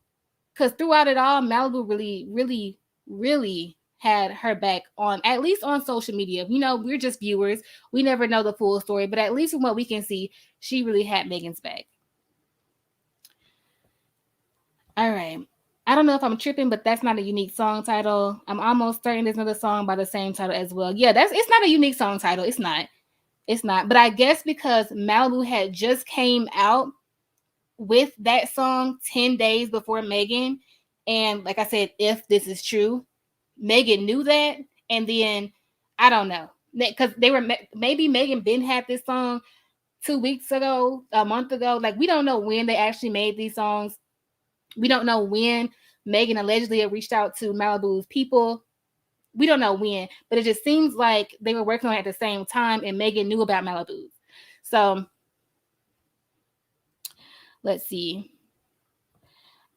[SPEAKER 1] Because throughout it all, Maliibu really had her back on, at least on social media. You know, we're just viewers. We never know the full story, but at least from what we can see, she really had Megan's back. All right. I don't know if I'm tripping, but that's not a unique song title. I'm almost certain there's another song by the same title as well. Yeah, it's not a unique song title. It's not. It's not. But I guess because Maliibu had just came out with that song 10 days before Megan, and like I said, if this is true, Megan knew that, and then I don't know, because they were maybe Megan Ben had this song 2 weeks ago, a month ago. Like, we don't know when they actually made these songs. We don't know when Megan allegedly had reached out to Maliibu's people. We don't know when, but it just seems like they were working on it at the same time, and Megan knew about Maliibu. So let's see.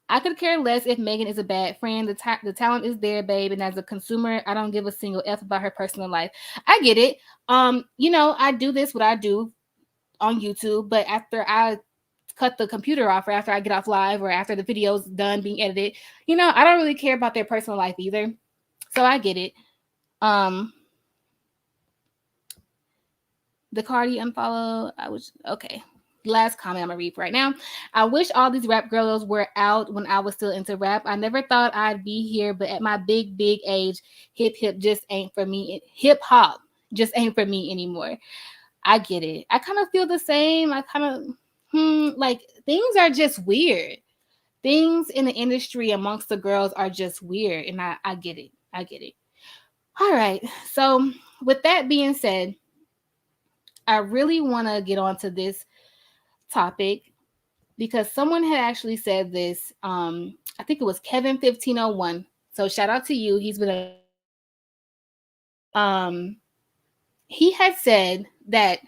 [SPEAKER 1] I could care less if Megan is a bad friend. The talent is there, babe. And as a consumer, I don't give a single F about her personal life. I get it. You know, I do what I do on YouTube, but after I cut the computer off, or after I get off live, or after the video's done being edited, you know, I don't really care about their personal life either. So I get it. The Cardi unfollow. Okay. Last comment I'm gonna read right now. I wish all these rap girls were out when I was still into rap. I never thought I'd be here, but at my big age, hip just ain't for me. Hip hop just ain't for me anymore. I get it. I kind of feel the same. I kind of like, things are just weird. Things in the industry amongst the girls are just weird, and I get it. I get it. All right. So with that being said, I really want to get on to this topic because someone had actually said this. I think it was Kevin 1501. So shout out to you. He's been he had said that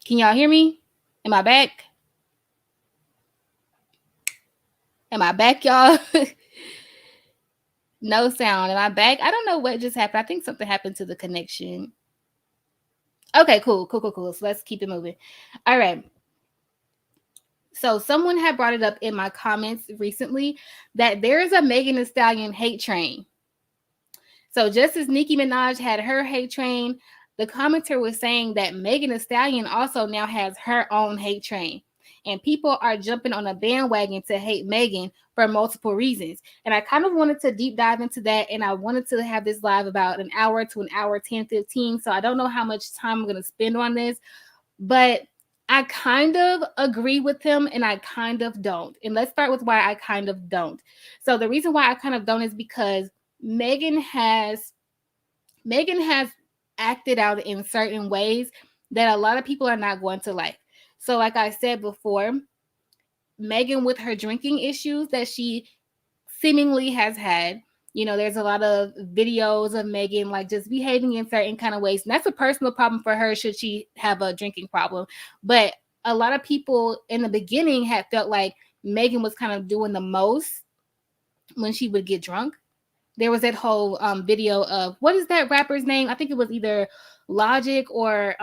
[SPEAKER 1] can y'all hear me? Am I back? Am I back, y'all? No sound. Am I back? I don't know what just happened. I think something happened to the connection. Okay, cool. So let's keep it moving. All right. So someone had brought it up in my comments recently that there is a Megan Thee Stallion hate train. So just as Nicki Minaj had her hate train, the commenter was saying that Megan Thee Stallion also now has her own hate train. And people are jumping on a bandwagon to hate Megan for multiple reasons. And I kind of wanted to deep dive into that. And I wanted to have this live about an hour to an hour 10, 15. So I don't know how much time I'm going to spend on this. But I kind of agree with him and I kind of don't. And let's start with why I kind of don't. So the reason why I kind of don't is because Megan has acted out in certain ways that a lot of people are not going to like. So like I said before, Megan with her drinking issues that she seemingly has had, you know, there's a lot of videos of Megan like just behaving in certain kind of ways. And that's a personal problem for her should she have a drinking problem. But a lot of people in the beginning had felt like Megan was kind of doing the most when she would get drunk. There was that whole video of, what is that rapper's name? I think it was either Logic or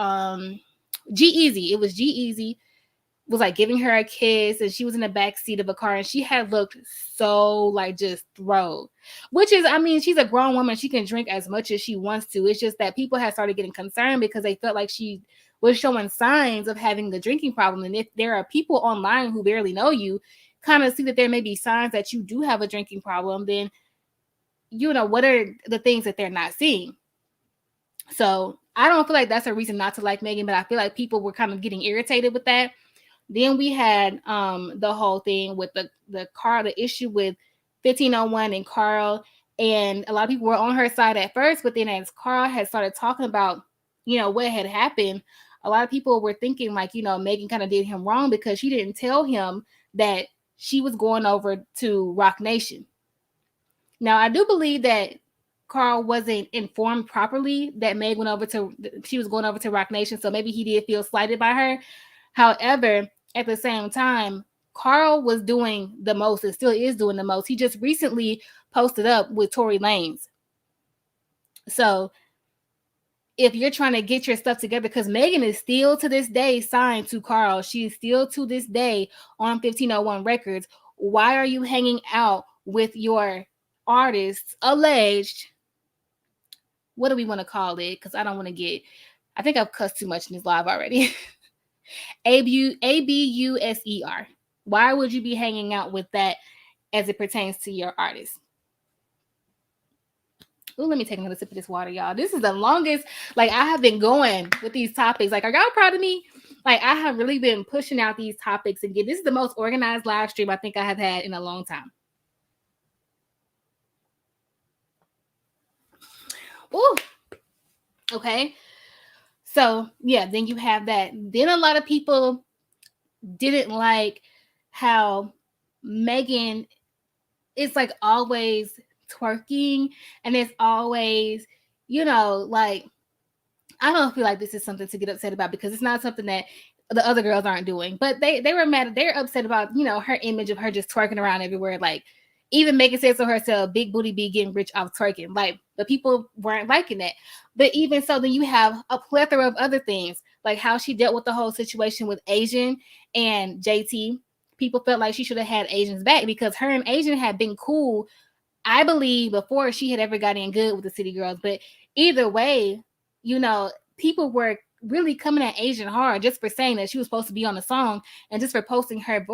[SPEAKER 1] G-Eazy. It was G-Eazy. Was like giving her a kiss and she was in the back seat of a car and she had looked so like just thrilled, which is, I mean, she's a grown woman. She can drink as much as she wants to. It's just that people have started getting concerned because they felt like she was showing signs of having the drinking problem. And if there are people online who barely know you, kind of see that there may be signs that you do have a drinking problem, then, you know, what are the things that they're not seeing? So I don't feel like that's a reason not to like Megan, but I feel like people were kind of getting irritated with that. Then we had the whole thing with the issue with 1501 and Carl, and a lot of people were on her side at first, but then as Carl had started talking about, what had happened, a lot of people were thinking like, Megan kind of did him wrong because she didn't tell him that she was going over to Roc Nation. Now, I do believe that Carl wasn't informed properly that she was going over to Roc Nation, so maybe he did feel slighted by her. However, at the same time, Carl was doing the most and still is doing the most. He just recently posted up with Tory Lanez. So if you're trying to get your stuff together, because Megan is still to this day signed to Carl, she is still to this day on 1501 Records. Why are you hanging out with your artists alleged? What do we want to call it? Because I don't want to I think I've cussed too much in this live already. ABUSER. Why would you be hanging out with that as it pertains to your artist? Ooh, let me take another sip of this water, y'all. This is the longest, I have been going with these topics. Are y'all proud of me? I have really been pushing out these topics and this is the most organized live stream I think I have had in a long time. Ooh. Okay. So, yeah, then you have that. Then a lot of people didn't like how Megan is always twerking, and it's always, I don't feel like this is something to get upset about because it's not something that the other girls aren't doing. But they were mad. They're upset about, her image of her just twerking around everywhere. Even Megan said to herself, big booty be getting rich off twerking. The people weren't liking that. But even so, then you have a plethora of other things, like how she dealt with the whole situation with Asian and JT. People felt like she should have had Asian's back because her and Asian had been cool, I believe, before she had ever got in good with the City Girls. But either way, people were really coming at Asian hard just for saying that she was supposed to be on the song and just for posting her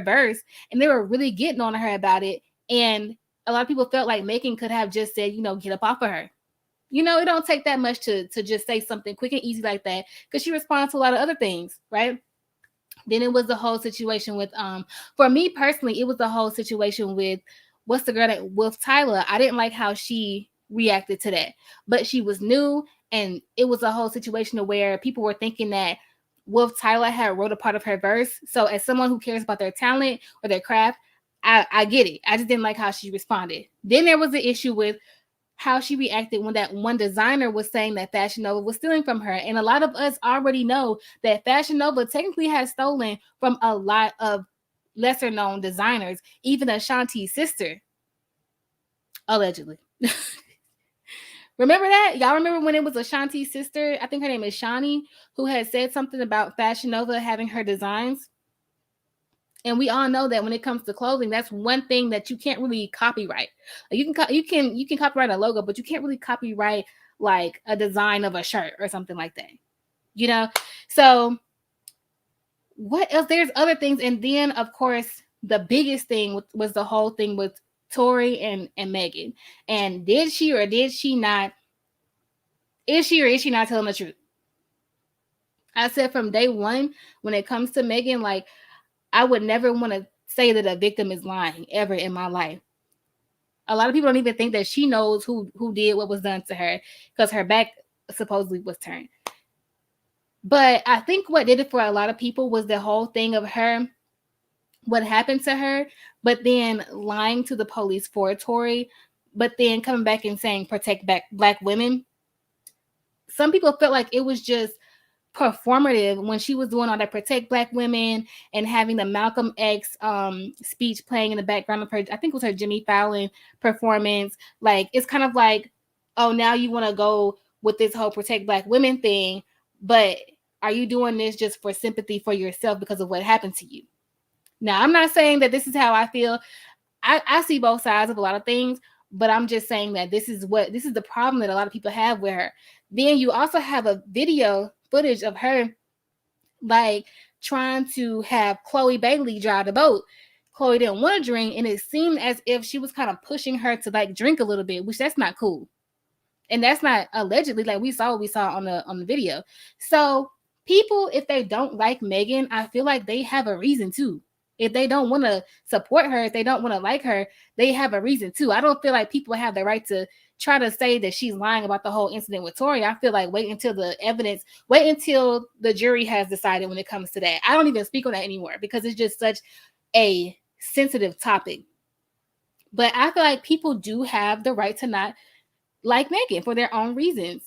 [SPEAKER 1] verse. And they were really getting on her about it. And a lot of people felt like Megan could have just said, get up off of her. It don't take that much to just say something quick and easy like that because she responds to a lot of other things, right? Then it was the whole situation with, for me personally, it was the whole situation with, what's the girl that with Tyler? I didn't like how she reacted to that, but she was new, and it was a whole situation where people were thinking that Wolf Tyler had wrote a part of her verse. So as someone who cares about their talent or their craft, I get it. I just didn't like how she responded. Then there was the issue with how she reacted when that one designer was saying that Fashion Nova was stealing from her. And a lot of us already know that Fashion Nova technically has stolen from a lot of lesser known designers, even Ashanti's sister, allegedly. Remember that? Y'all remember when it was Ashanti's sister? I think her name is Shani, who had said something about Fashion Nova having her designs. And we all know that when it comes to clothing, that's one thing that you can't really copyright. You can copyright a logo, but you can't really copyright a design of a shirt or something like that. So what else? There's other things. And then, of course, the biggest thing was the whole thing with Tory and Megan. And did she or did she not? Is she or is she not telling the truth? I said from day one, when it comes to Megan, I would never want to say that a victim is lying ever in my life. A lot of people don't even think that she knows who did what was done to her because her back supposedly was turned. But I think what did it for a lot of people was the whole thing of her, what happened to her, but then lying to the police for Tory, but then coming back and saying protect Black women. Some people felt like it was just performative when she was doing all that protect Black women and having the Malcolm X speech playing in the background of her, I think it was her Jimmy Fallon performance. It's kind of like, oh, now you want to go with this whole protect Black women thing, but are you doing this just for sympathy for yourself because of what happened to you? Now, I'm not saying that this is how I feel. I see both sides of a lot of things, but I'm just saying that this is the problem that a lot of people have with her. Then you also have a video footage of her trying to have Chloe Bailey drive the boat. Chloe didn't want to drink, and it seemed as if she was kind of pushing her to drink a little bit, which that's not cool. And that's not allegedly, like we saw on the video. So people, if they don't like Megan, I feel like they have a reason to. If they don't want to support her, if they don't want to like her, they have a reason to. I don't feel like people have the right to try to say that she's lying about the whole incident with Tory. I feel like wait until the jury has decided when it comes to that. I don't even speak on that anymore because it's just such a sensitive topic. But I feel like people do have the right to not like Megan for their own reasons.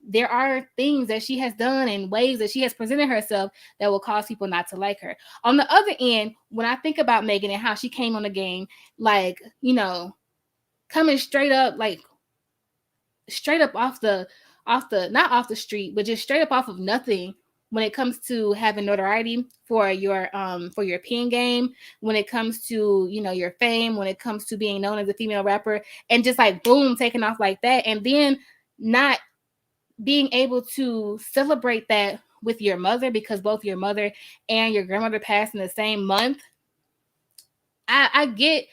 [SPEAKER 1] There are things that she has done and ways that she has presented herself that will cause people not to like her. On the other end, when I think about Megan and how she came on the game, like, you know, coming straight up off the not off the street, but just straight up off of nothing when it comes to having notoriety for your pen game, when it comes to, you know, your fame, when it comes to being known as a female rapper, and just like boom, taking off like that, and then not being able to celebrate that with your mother, because both your mother and your grandmother passed in the same month. I get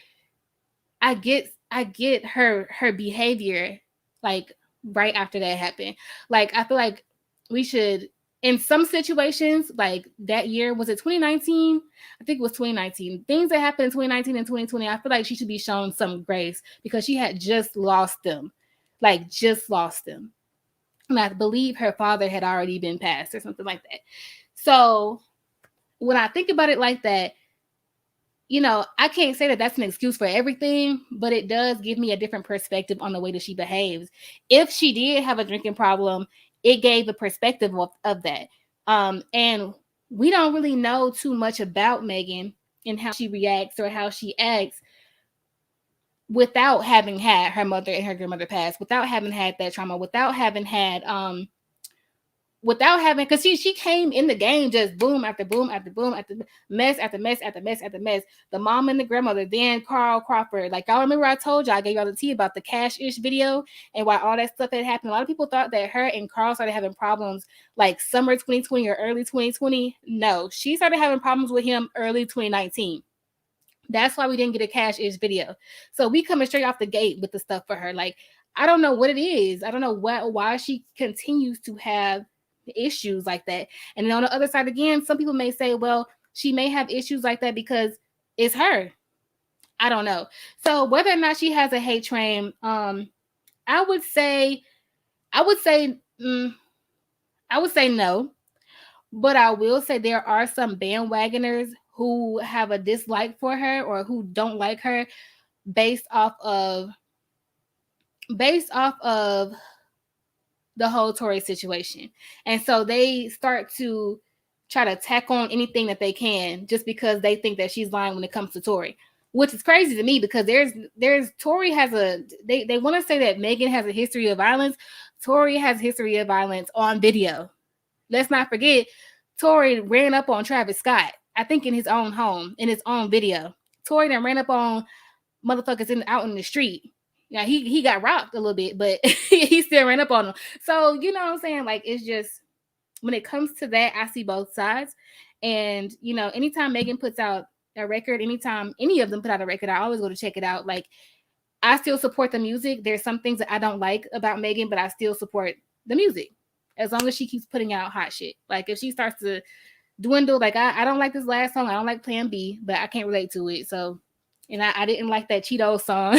[SPEAKER 1] her behavior, like right after that happened. Like I feel like we should, in some situations, like that year, was it 2019? I think it was 2019. Things that happened in 2019 and 2020, I feel like she should be shown some grace because she had just lost them. And I believe her father had already been passed or something like that. So when I think about it like that, you know, I can't say that that's an excuse for everything, but it does give me a different perspective on the way that she behaves. If she did have a drinking problem, it gave a perspective of that. And we don't really know too much about Megan and how she reacts or how she acts without having had her mother and her grandmother pass, without having had that trauma, without having, because she came in the game just boom after boom after boom after mess after mess after mess after mess. The mom and the grandmother, then Carl Crawford. Like, y'all remember I told y'all, I gave y'all the tea about the Cash-ish video and why all that stuff had happened. A lot of people thought that her and Carl started having problems like summer 2020 or early 2020. No, she started having problems with him early 2019. That's why we didn't get a Cash-ish video. So we coming straight off the gate with the stuff for her. Like, I don't know what it is. I don't know why she continues to have issues like that. And then on the other side again, some people may say, well, she may have issues like that because it's her. I don't know. So whether or not she has a hate train, I would say no. But I will say there are some bandwagoners who have a dislike for her or who don't like her based off of the whole Tory situation. And so they start to try to tack on anything that they can just because they think that she's lying when it comes to Tory, which is crazy to me because Tory has they want to say that Megan has a history of violence. Tory has a history of violence on video. Let's not forget, Tory ran up on Travis Scott, I think in his own home, in his own video. Tory then ran up on motherfuckers out in the street. Yeah, he got robbed a little bit, but he still ran up on them. So, you know what I'm saying? Like, it's just, when it comes to that, I see both sides. And, you know, anytime Megan puts out a record, anytime any of them put out a record, I always go to check it out. Like, I still support the music. There's some things that I don't like about Megan, but I still support the music as long as she keeps putting out hot shit. Like, if she starts to dwindle, like, I don't like this last song. I don't like Plan B, but I can't relate to it. So, and I didn't like that Cheetos song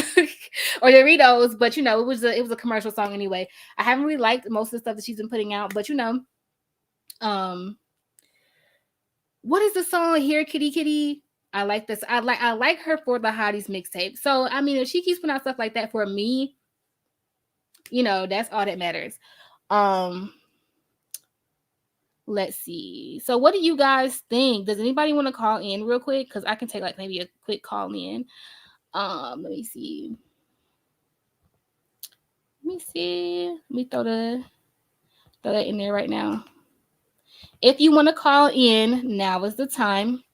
[SPEAKER 1] or Doritos, but, you know, it was a commercial song anyway. I haven't really liked most of the stuff that she's been putting out, but, you know, what is the song Here Kitty Kitty? I like this. I like her for the Hotties mixtape. So, I mean, if she keeps putting out stuff like that for me, you know, that's all that matters. Let's see. So what do you guys think? Does anybody want to call in real quick? Because I can take like maybe a quick call in. Let me see. Let me throw that in there right now. If you want to call in, now is the time.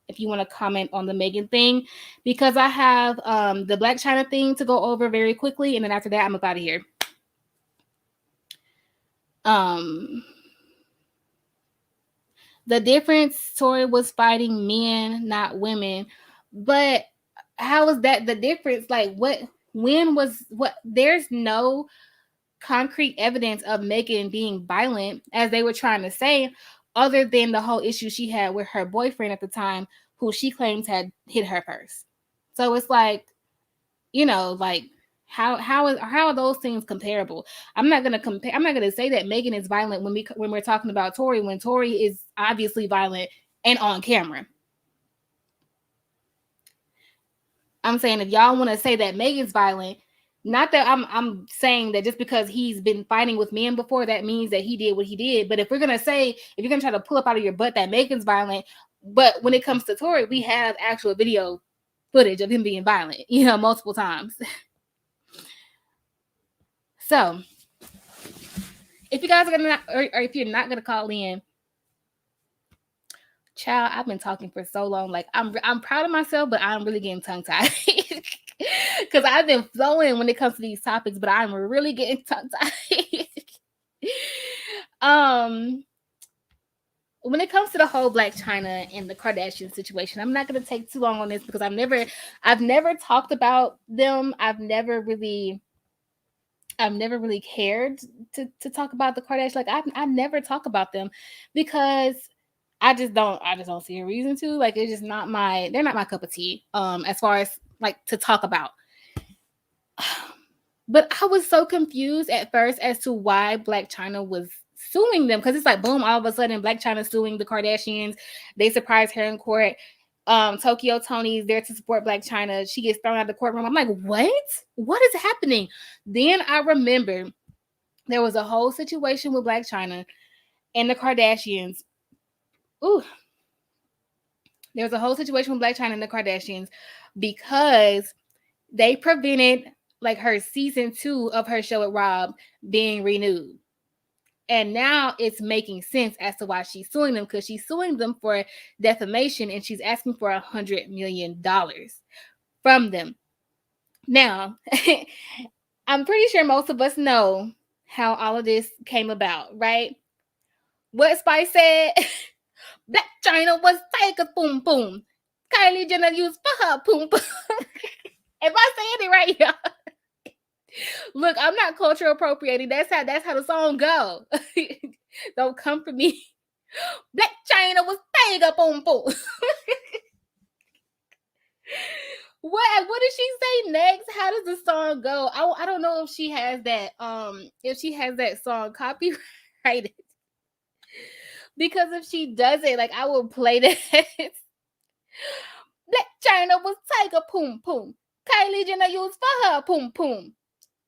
[SPEAKER 1] If you want to comment on the Megan thing, because I have the Blac Chyna thing to go over very quickly, and then after that, I'm up out of here. The difference, Tory was fighting men, not women. But how is that the difference? Like, there's no concrete evidence of Megan being violent, as they were trying to say, other than the whole issue she had with her boyfriend at the time, who she claims had hit her first. So it's like, you know, like how are those things comparable? I'm not gonna say that Megan is violent when we're talking about Tory, when Tory is obviously violent and on camera. I'm saying if y'all want to say that Megan's violent, not that I'm saying that just because he's been fighting with men before, that means that he did what he did. But if you're gonna try to pull up out of your butt that Megan's violent, but when it comes to Tory, we have actual video footage of him being violent, you know, multiple times. So if you guys are gonna or if you're not gonna call in, child, I've been talking for so long. Like I'm proud of myself, but I'm really getting tongue tied. Because I've been flowing when it comes to these topics, but I'm really getting tongue tied. When it comes to the whole Blac Chyna and the Kardashian situation, I'm not going to take too long on this because I've never talked about them. I've never really cared to talk about the Kardashians. Like I never talk about them because I just don't see a reason to. Like it's just they're not my cup of tea. As far as like to talk about. But I was so confused at first as to why Blac Chyna was suing them, because it's like boom, all of a sudden Blac Chyna suing the Kardashians. They surprise her in court. Tokyo Tony's there to support Blac Chyna. She gets thrown out of the courtroom. I'm like, what is happening? Then I remember there was a whole situation with Blac Chyna and the Kardashians. Ooh. There was a whole situation with Blac Chyna and the Kardashians because they prevented like her season 2 of her show with Rob being renewed. And now it's making sense as to why she's suing them, because she's suing them for defamation and she's asking for $100 million from them. Now, I'm pretty sure most of us know how all of this came about, right? What Spice said, Blac Chyna was Tiger's boom boom. Kylie Jenner used for her boom boom. Am I saying it right, y'all? Look, I'm not cultural appropriating. That's how the song go. Don't come for me. Blac Chyna was Tiger boom boom. What did she say next? How does the song go? I don't know if she has that song copyrighted. Because if she does it, like I will play that. Blac Chyna was Tiger boom boom. Kylie Jenner used for her boom boom.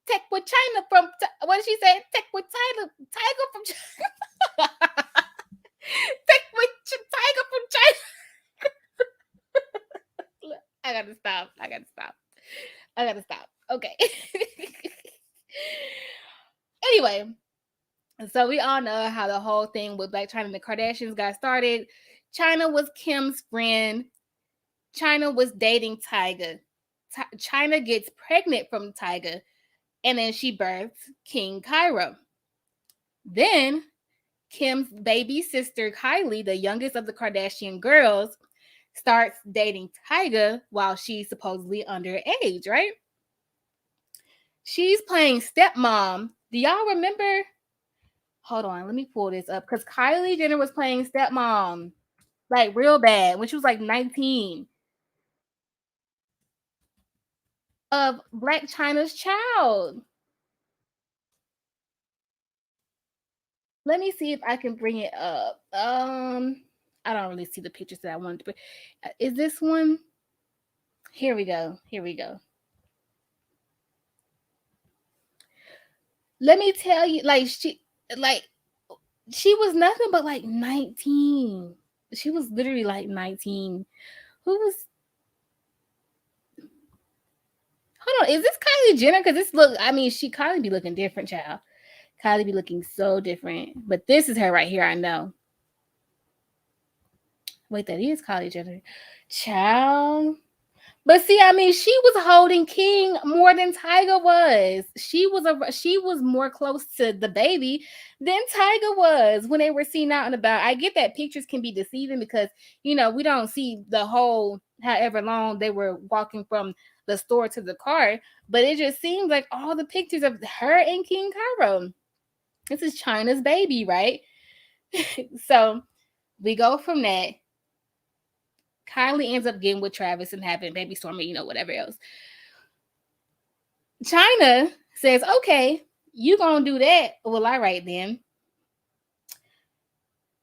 [SPEAKER 1] Tech with Chyna from what did she say? Tech with Tiger from China. Tech with Tiger from China. I gotta stop. Okay. Anyway, so we all know how the whole thing with Blac Chyna and the Kardashians got started. Chyna was Kim's friend. Chyna was dating Tyga. Chyna gets pregnant from Tyga, and then she births King Cairo. Then Kim's baby sister Kylie, the youngest of the Kardashian girls, starts dating Tyga while she's supposedly underage, right? She's playing stepmom. Do y'all remember? Hold on, let me pull this up, because Kylie Jenner was playing stepmom like real bad when she was like 19 of Blac Chyna's child. Let me see if I can bring it up. I don't really see the pictures that I wanted to put. Is this one? Here we go. Let me tell you, she was nothing but like 19. She was literally like 19. Hold on, is this Kylie Jenner? Because Kylie be looking different, child. Kylie be looking so different. But this is her right here, I know. Wait, that is Kylie Jenner. Child. But see, she was holding King more than Tyga was. She was more close to the baby than Tyga was when they were seen out and about. I get that pictures can be deceiving because, we don't see the whole however long they were walking from the store to the car, but it just seems like all the pictures of her and King Cairo. This is Chyna's baby, right? So we go from that. Kylie ends up getting with Travis and having baby Stormy, whatever else. Chyna says, okay, you gonna do that. Well, all right then.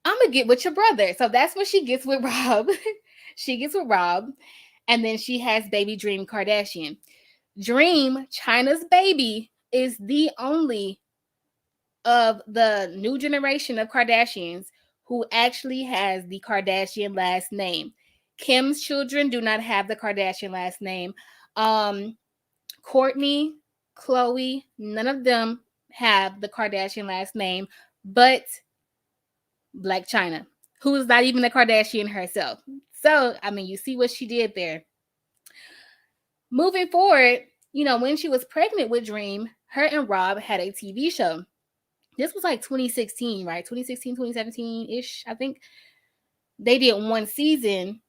[SPEAKER 1] I'm gonna get with your brother. So that's when she gets with Rob. She gets with Rob. And then she has baby Dream Kardashian. Dream, Chyna's baby, is the only of the new generation of Kardashians who actually has the Kardashian last name. Kim's children do not have the Kardashian last name. Kourtney, Khloe, none of them have the Kardashian last name, but Blac Chyna, who is not even a Kardashian herself. So, I mean, you see what she did there. Moving forward, when she was pregnant with Dream, her and Rob had a TV show. This was like 2016, right? 2016, 2017-ish, I think. They did one season,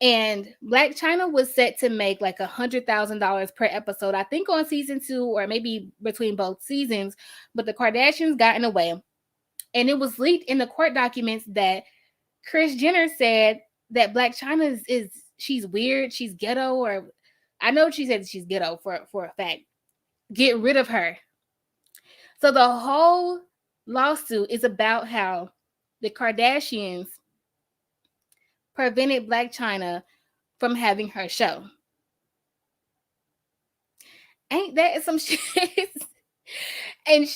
[SPEAKER 1] and Blac Chyna was set to make like $100,000 per episode, I think on season 2 or maybe between both seasons, but the Kardashians got in the way. And it was leaked in the court documents that Kris Jenner said that Blac Chyna she's weird, she's ghetto, or I know she said she's ghetto for a fact. Get rid of her. So the whole lawsuit is about how the Kardashians prevented Blac Chyna from having her show. Ain't that some shit? And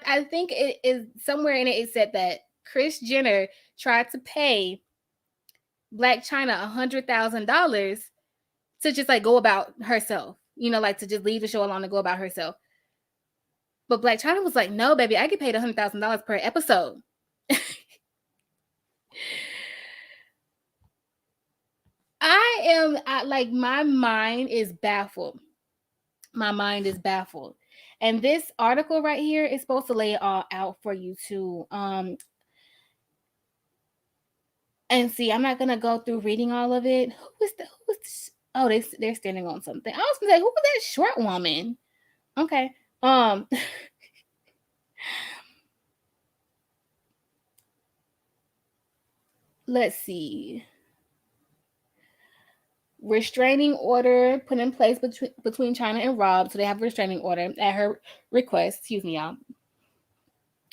[SPEAKER 1] I think it is somewhere in it said that Kris Jenner tried to pay Blac Chyna $100,000 to just like go about herself, like to just leave the show alone and go about herself. But Blac Chyna was like, no, baby, I get paid $100,000 per episode. My mind is baffled. My mind is baffled. And this article right here is supposed to lay it all out for you too. And see, I'm not gonna go through reading all of it. Who is this? Oh, they're standing on something. I was gonna say, who was that short woman? Okay. Let's see. Restraining order put in place between Chyna and Rob. So they have a restraining order at her request. Excuse me, y'all.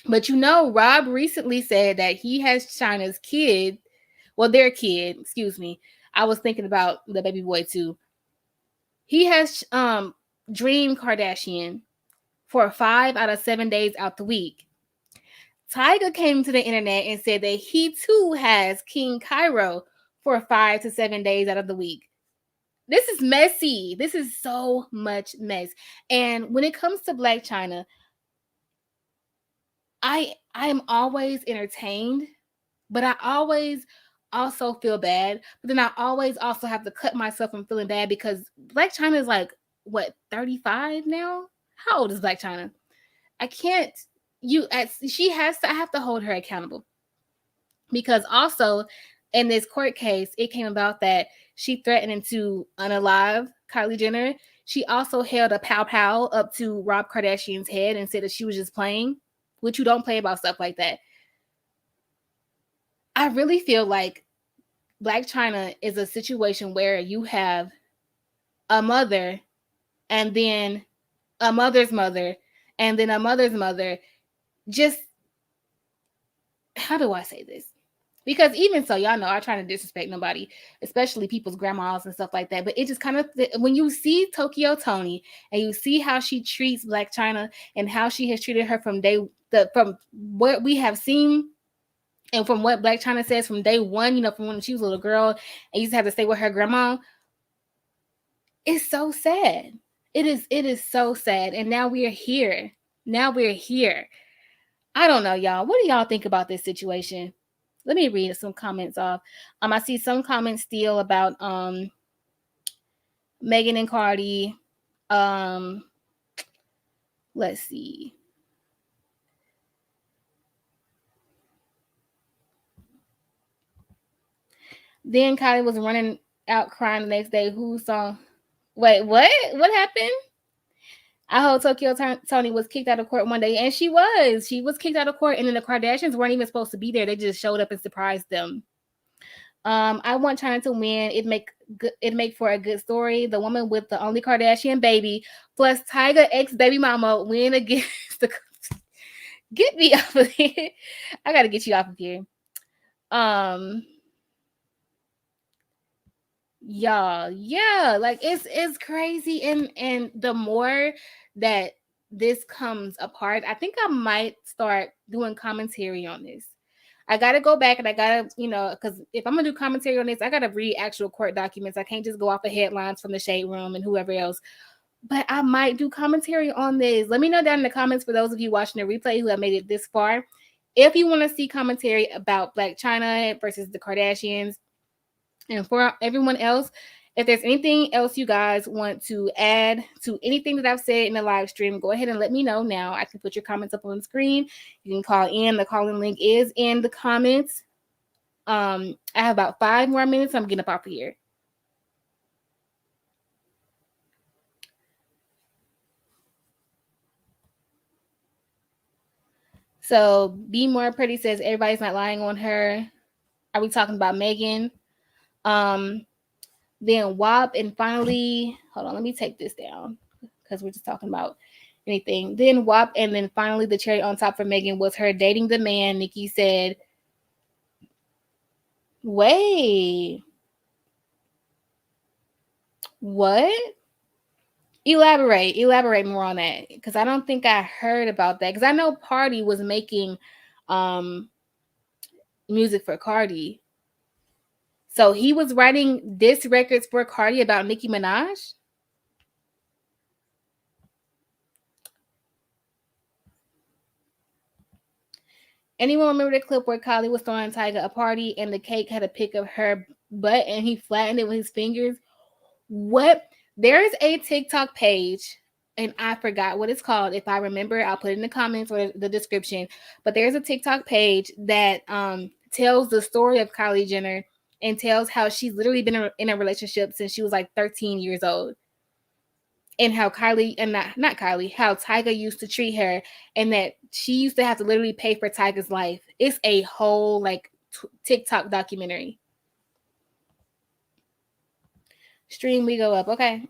[SPEAKER 1] But Rob recently said that he has Chyna's kid. Well, their kid, excuse me. I was thinking about the baby boy too. He has Dream Kardashian for 5 out of 7 days out the week. Tyga came to the internet and said that he too has King Cairo for 5 to 7 days out of the week. This is messy. This is so much mess. And when it comes to Blac Chyna, I am always entertained, but I always also feel bad. But then I always also have to cut myself from feeling bad because Blac Chyna is like, what, 35 now? How old is Blac Chyna? I can't. I have to hold her accountable. Because also in this court case, it came about that she threatened to unalive Kylie Jenner. She also held a pow up to Rob Kardashian's head and said that she was just playing, which you don't play about stuff like that. I really feel like Blac Chyna is a situation where you have a mother and then a mother's mother and then a mother's mother. Just, how do I say this? Because even so, y'all know I try to disrespect nobody, especially people's grandmas and stuff like that. But it just kind of, when you see Tokyo Toni and you see how she treats Blac Chyna and how she has treated her from what we have seen and from what Blac Chyna says from day one, from when she was a little girl and used to have to stay with her grandma, it's so sad. It is so sad. And now we are here. I don't know, y'all. What do y'all think about this situation? Let me read some comments off. I see some comments still about Megan and Cardi. Let's see. Then Kylie was running out crying the next day. Who saw Wait, what? What happened? I heard Tokyo Tony was kicked out of court one day, and she was. She was kicked out of court, and then the Kardashians weren't even supposed to be there. They just showed up and surprised them. I want Chyna to win. It make for a good story. The woman with the only Kardashian baby plus Tyga ex baby mama win against the. Get me off of here. I gotta get you off of here. Y'all, yeah, like it's crazy, and the more that this comes apart, I think I might start doing commentary on this. I gotta go back and I gotta, because if I'm gonna do commentary on this, I gotta read actual court documents. I can't just go off of headlines from the Shade Room and whoever else. But I might do commentary on this. Let me know down in the comments for those of you watching the replay who have made it this far. If you want to see commentary about Blac Chyna versus the Kardashians, and for everyone else, if there's anything else you guys want to add to anything that I've said in the live stream, go ahead and let me know now. I can put your comments up on the screen. You can call in. The calling link is in the comments. I have about 5 more minutes. I'm getting up off of here. So Be More Pretty says everybody's not lying on her. Are we talking about Megan? Then WAP, and finally, hold on, let me take this down because we're just talking about anything. Then WAP, and then finally the cherry on top for Megan was her dating the man. Nicki said, wait, what? Elaborate more on that, because I don't think I heard about that, because I know Party was making music for Cardi. So he was writing diss records for Cardi about Nicki Minaj? Anyone remember the clip where Kylie was throwing Tyga a party and the cake had a pic of her butt and he flattened it with his fingers? What? There is a TikTok page, and I forgot what it's called. If I remember, I'll put it in the comments or the description. But there's a TikTok page that tells the story of Kylie Jenner and tells how she's literally been in a relationship since she was like 13 years old. And how Kylie, and not Kylie, how Tyga used to treat her, and that she used to have to literally pay for Tyga's life. It's a whole like TikTok documentary. Stream, we go up. Okay.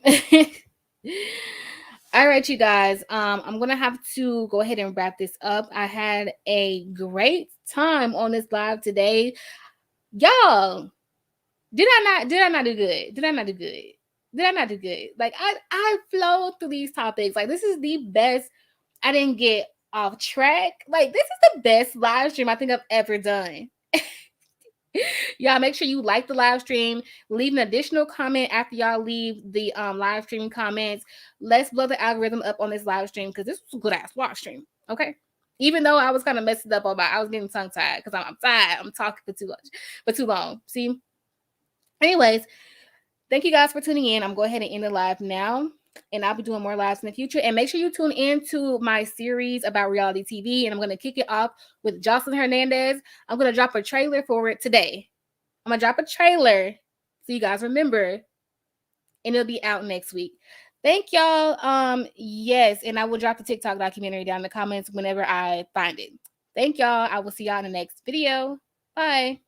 [SPEAKER 1] All right, you guys. I'm gonna have to go ahead and wrap this up. I had a great time on this live today. Y'all, did I not do good? Did I not do good? Like I flowed through these topics. Like this is the best. I didn't get off track. Like this is the best live stream I think I've ever done. Y'all make sure you like the live stream. Leave an additional comment after y'all leave the live stream comments. Let's blow the algorithm up on this live stream, because this was a good ass live stream. Okay. Even though I was kind of messed up I was getting tongue tied because I'm tired. I'm talking for too long. See? Anyways, thank you guys for tuning in. I'm going to go ahead and end the live now, and I'll be doing more lives in the future. And make sure you tune into my series about reality TV, and I'm going to kick it off with Joseline Hernandez. I'm going to drop a trailer for it today. I'm going to drop a trailer so you guys remember, and it'll be out next week. Thank y'all. Yes, and I will drop the TikTok documentary down in the comments whenever I find it. Thank y'all. I will see y'all in the next video. Bye.